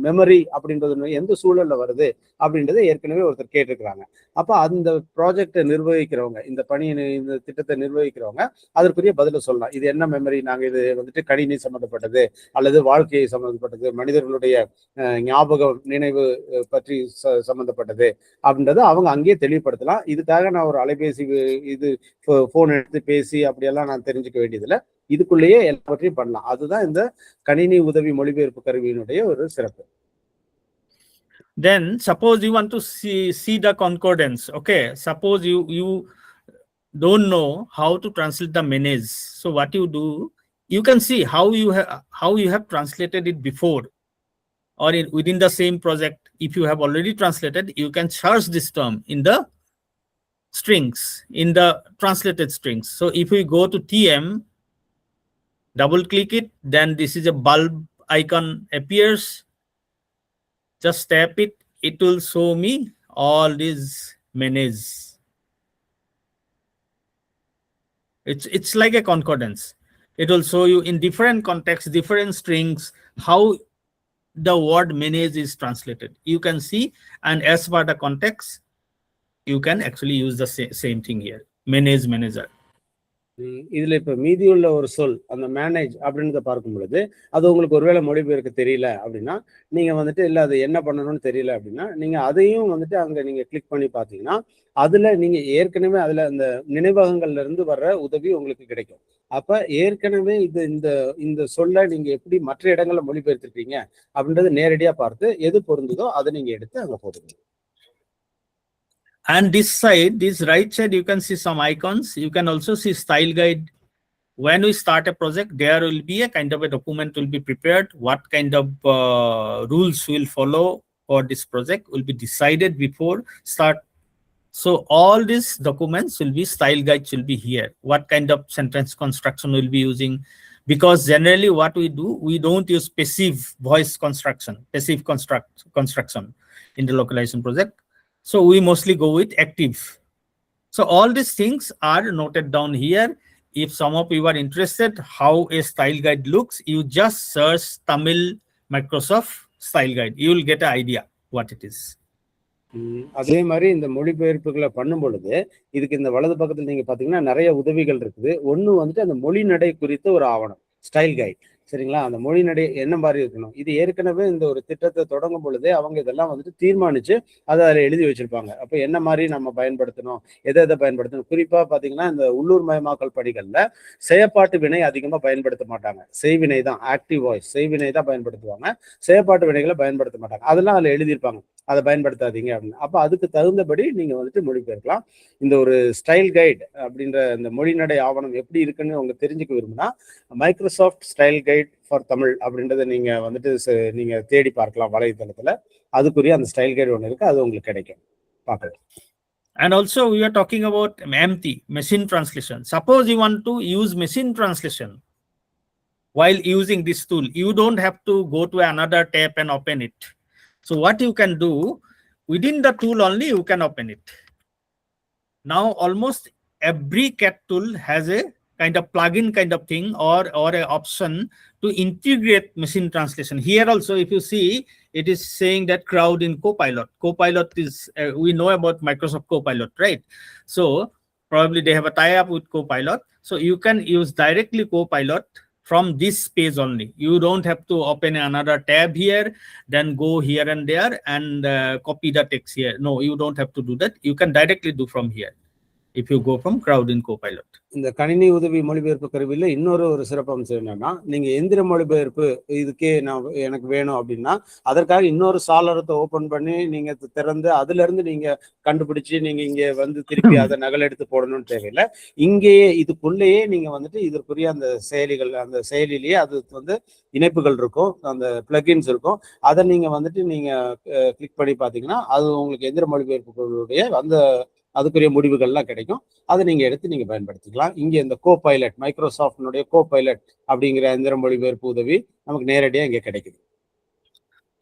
B: மெமரி அப்படின்றது எந்த சூழல்ல வருது அப்படின்றத ஏற்கனவே ஒருத்தர் கேட்டிருக்கிறாங்க. அப்ப அந்த ப்ராஜெக்டை நிர்வகிக்கிறவங்க, இந்த பணியை, இந்த திட்டத்தை நிர்வகிக்கிறவங்க அதற்குரிய பதில சொல்லலாம். இது என்ன மெமரி, நாங்க இது வந்துட்டு கணினி சம்பந்தப்பட்டது அல்லது வாழ்க்கையை சம்பந்தப்பட்டது, மனிதர்களுடைய ஞாபகம் நினைவு பற்றி சம்பந்தப்பட்டது அப்படின்றத அவங்க அங்கேயே தெளிவுபடுத்தலாம். இதுக்காக நான் ஒரு அலைபேசி இது போன் எடுத்து பேசி அப்படியெல்லாம் நான் தெரிஞ்சுக்க வேண்டியதில்லை. இதுக்குள்ளேயே எல்லாவற்றையும் பண்ணலாம். அதுதான் இந்த கணினி உதவி மொழிபெயர்ப்பு கருவியினுடைய ஒரு சிறப்பு.
A: Then suppose you want to see the concordance. Okay, suppose you don't know how to translate the manage. So what you do, you can see how you have translated it before, or within the same project. If you have already translated, you can search this term in the strings, in the translated strings. So if we go to TM, double click it, then this is a bulb icon appears. Just tap it, it will show me all these manage. It's like a concordance. It will show you in different contexts, different strings, how the word manage is translated. You can see, and as per the context, you can actually use the same thing here. Manage, manager.
B: இதுல இப்ப மீதியுள்ள ஒரு சொல் அந்த manage அப்படின்றத பார்க்கும் பொழுது அது உங்களுக்கு ஒருவேளை மொழிபெயர்க்க தெரியல அப்படின்னா, நீங்க வந்துட்டு இல்ல அது என்ன பண்ணணும்னு தெரியல அப்படின்னா, நீங்க அதையும் வந்துட்டு அங்க நீங்க கிளிக் பண்ணி பாத்தீங்கன்னா அதுல நீங்க ஏற்கனவே அதுல அந்த நினைவகங்கள்ல இருந்து வர்ற உதவி உங்களுக்கு கிடைக்கும். அப்ப ஏற்கனவே இந்த சொல்ல நீங்க எப்படி மற்ற இடங்கள்ல மொழிபெயர்த்திருக்கீங்க அப்படின்றத நேரடியா பார்த்து எது பொருந்துதோ அதை நீங்க எடுத்து அங்க போடுங்க.
A: And this side, this right side, you can see some icons. You can also see style guide. When we start a project, there will be a kind of a document will be prepared. What kind of rules will follow for this project will be decided before start. So all these documents will be, style guides will be here. What kind of sentence construction we'll be using, because generally what we do, we don't use passive voice construction, passive construction in the localization project. So we mostly go with active. So all these things are noted down here. If some of you are interested how a style guide looks, you just search Tamil Microsoft style guide. You will get an idea what it is.
B: அதே மாதிரி இந்த மொழிபெயர்ப்புகளை பண்ணும் பொழுது இதுக்கு இந்த வலது பக்கத்துல நீங்க பாத்தீங்கன்னா நிறைய உதவிகள் இருக்குது. ஒண்ணு வந்துட்டு அந்த மொழி நடை குறித்த ஒரு ஆவணம், ஸ்டைல் கைட். சரிங்களா? அந்த மொழி நடை என்ன மாதிரி இருக்கணும், இது ஏற்கனவே இந்த ஒரு திட்டத்தை தொடங்கும் பொழுதே அவங்க இதெல்லாம் வந்துட்டு தீர்மானிச்சு அதை அதில் எழுதி வச்சிருப்பாங்க. அப்போ என்ன மாதிரி நம்ம பயன்படுத்தணும், எதை பயன்படுத்தணும். குறிப்பா பாத்தீங்கன்னா இந்த உள்ளூர் மயமாக்கல் பணிகள்ல செயற்பாட்டு வினை அதிகமா பயன்படுத்த மாட்டாங்க. செய்வினை தான், ஆக்டிவ் வாய்ஸ் செய்வினை தான் பயன்படுத்துவாங்க. செயற்பாட்டு வினைகளை பயன்படுத்த மாட்டாங்க. அதெல்லாம் அதில் எழுதியிருப்பாங்க, அதை பயன்படுத்தாதீங்க அப்படின்னு. அப்போ அதுக்கு தகுந்தபடி நீங்க வந்துட்டு மொழிபெயர்க்கலாம். இந்த ஒரு ஸ்டைல் கைட் அப்படின்ற இந்த மொழிநடை ஆவணம் எப்படி இருக்குன்னு அவங்க தெரிஞ்சுக்க விரும்பினா Microsoft style guide for Tamil அப்படின்றத நீங்க வந்துட்டு நீங்க தேடி பார்க்கலாம் வலைத்தளத்துல. அதுக்குரிய அந்த ஸ்டைல் கைட் ஒன்று இருக்கு, அது உங்களுக்கு கிடைக்கும், பார்க்கலாம்.
A: And also we are talking about MT, machine translation. Suppose you want to use machine translation while using this tool, you don't have to go to another tab and open it. So what you can do, within the tool only you can open it. Now almost every CAT tool has a kind of plugin kind of thing or a option to integrate machine translation. Here also if you see, it is saying that crowd in Copilot. Copilot is, we know about Microsoft Copilot, right? So probably they have a tie-up with Copilot. So you can use directly Copilot from this page only. You don't have to open another tab here, then go here and there and copy the text here. No, you don't have to do that. You can directly do from here if you go from crowd in Copilot.
B: இந்த கணினி உதவி மொழிபெயர்ப்பு கருவியில் இன்னொரு ஒரு சிறப்பம்சம் என்னன்னா, நீங்க எந்திர மொழிபெயர்ப்பு இதுக்கே எனக்கு வேணும் அப்படின்னா அதற்காக இன்னொரு சாளரத்தை ஓபன் பண்ணி நீங்க திறந்து அதுல இருந்து நீங்க கண்டுபிடிச்சு நீங்க இங்க வந்து திருப்பி அதை நகல் எடுத்து போடணும்னு தேவையில்லை. இங்கேயே இதுக்குள்ளேயே நீங்க வந்துட்டு இதற்குரிய அந்த செயலிகள், அந்த செயலிலேயே அது வந்து இணைப்புகள் இருக்கும், அந்த பிளகின்ஸ் இருக்கும். அதை நீங்க வந்துட்டு நீங்க கிளிக் பண்ணி பாத்தீங்கன்னா அது உங்களுக்கு எந்திர மொழிபெயர்ப்புகளுடைய அந்த அதுக்குரிய முடிவுகள்லாம் கிடைக்கும். அதை நீங்க எடுத்து நீங்க பயன்படுத்திக்கலாம். இங்க இந்த கோபைலட், மைக்ரோசாஃப்டினுடைய கோபைலட் அப்படிங்கிற எந்திர மொழிபெயர்ப்பு உதவி நமக்கு நேரடியாக இங்க கிடைக்குது.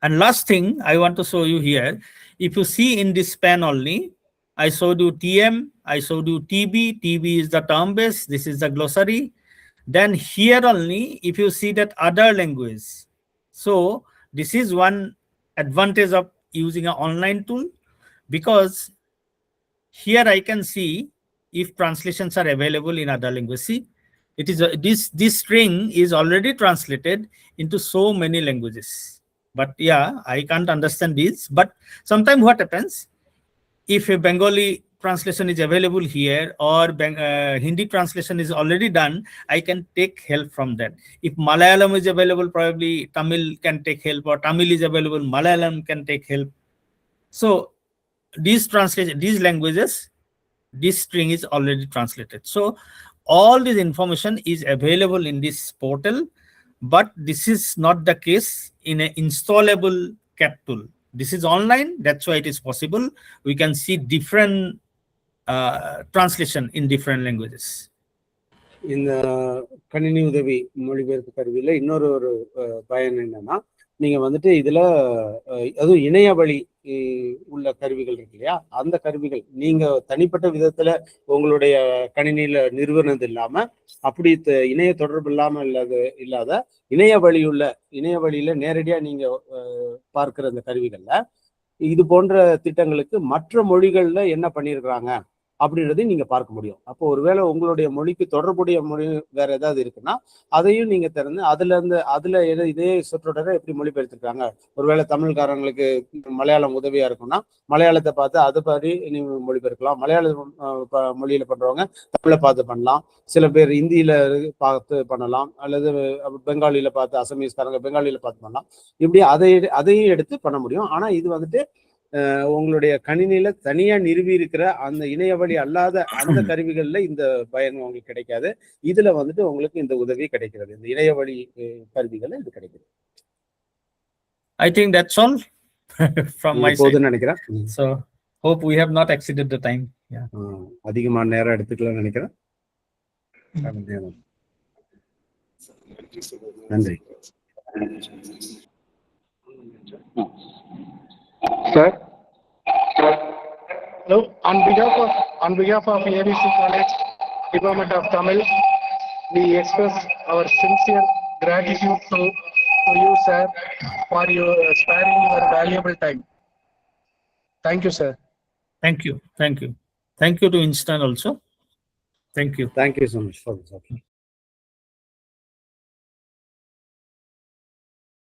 A: And last thing I want to show you here, if you see in this pan only, I showed you TM, I showed you TB. TB is the term base, this is the glossary. Then here only, if you see that other language. So this is one advantage of using an online tool, because here I can see if translations are available in other languages. See, it is this string is already translated into so many languages. But yeah, I can't understand this. But sometimes what happens, if a Bengali translation is available here or Hindi translation is already done, I can take help from that. If Malayalam is available, probably Tamil can take help, or Tamil is available, Malayalam can take help. So these translation, these languages, this string is already translated. So all this information is available in this portal, but this is not the case in an installable CAT tool. This is online, that's why it is possible. We can see different translation in different languages.
B: இந்த கணினி உதவி மொழிபெயர்ப்பு கருவியில் இன்னொரு ஒரு பயன் என்னன்னா, நீங்க வந்துட்டு இதுல அதுவும் இணைய வழி உள்ள கருவிகள் இருக்கு இல்லையா, அந்த கருவிகள் நீங்க தனிப்பட்ட விதத்துல உங்களுடைய கணினியில நிறுவனது இல்லாம அப்படி இணைய தொடர்பு இல்லாம இல்லாத இணைய வழியில நேரடியா நீங்க பார்க்கிற அந்த கருவிகள்ல இது போன்ற திட்டங்களுக்கு மற்ற மொழிகள்ல என்ன பண்ணியிருக்கிறாங்க அப்படின்றதையும் நீங்க பார்க்க முடியும். அப்போ ஒருவேளை உங்களுடைய மொழிக்கு தொடர்புடைய மொழி வேற ஏதாவது இருக்குன்னா அதையும் நீங்க திறந்து அதுல இதே சொற்றொடரை எப்படி மொழிபெயர்த்திருக்காங்க. ஒருவேளை தமிழ்காரங்களுக்கு மலையாளம் உதவியா இருக்கும்னா மலையாளத்தை பார்த்து அதை மாதிரி நீங்க மொழிபெயர்க்கலாம். மலையாள மொழியில பண்றவங்க தமிழை பார்த்து பண்ணலாம். சில பேர் இந்தியில பார்த்து பண்ணலாம், அல்லது பெங்காலியில பார்த்து, அசமீஸ்காரங்க பெங்காலியில பார்த்து பண்ணலாம். இப்படி அதையும் எடுத்து பண்ண முடியும். ஆனா இது வந்துட்டு உங்களுடைய கணினியில தனியா நிறுவி இருக்கிற அந்த இணையவழி அல்லாத அந்த கருவிகள்ல இந்த பயன் உங்களுக்கு கிடைக்காது. இதுல வந்துட்டு உங்களுக்கு இந்த உதவி கிடைக்கிறது. இந்த இணையவழி கருவிகள்ல இது கிடைக்குது.
A: I think that's all from my side.
B: நினைக்கிறேன்.
A: So hope we have not exceeded the time. Yeah.
B: அதிகமான நேரம் எடுத்துக்கலாம்னு நினைக்கிறேன். நன்றி.
D: Sir. Hello. On behalf of ABC College, Department of Tamil, we express our sincere gratitude to you, sir, for your sparing your valuable time. Thank you, sir.
A: Thank you. Thank you. Thank you to Instan also. Thank you.
B: Thank you so much for this.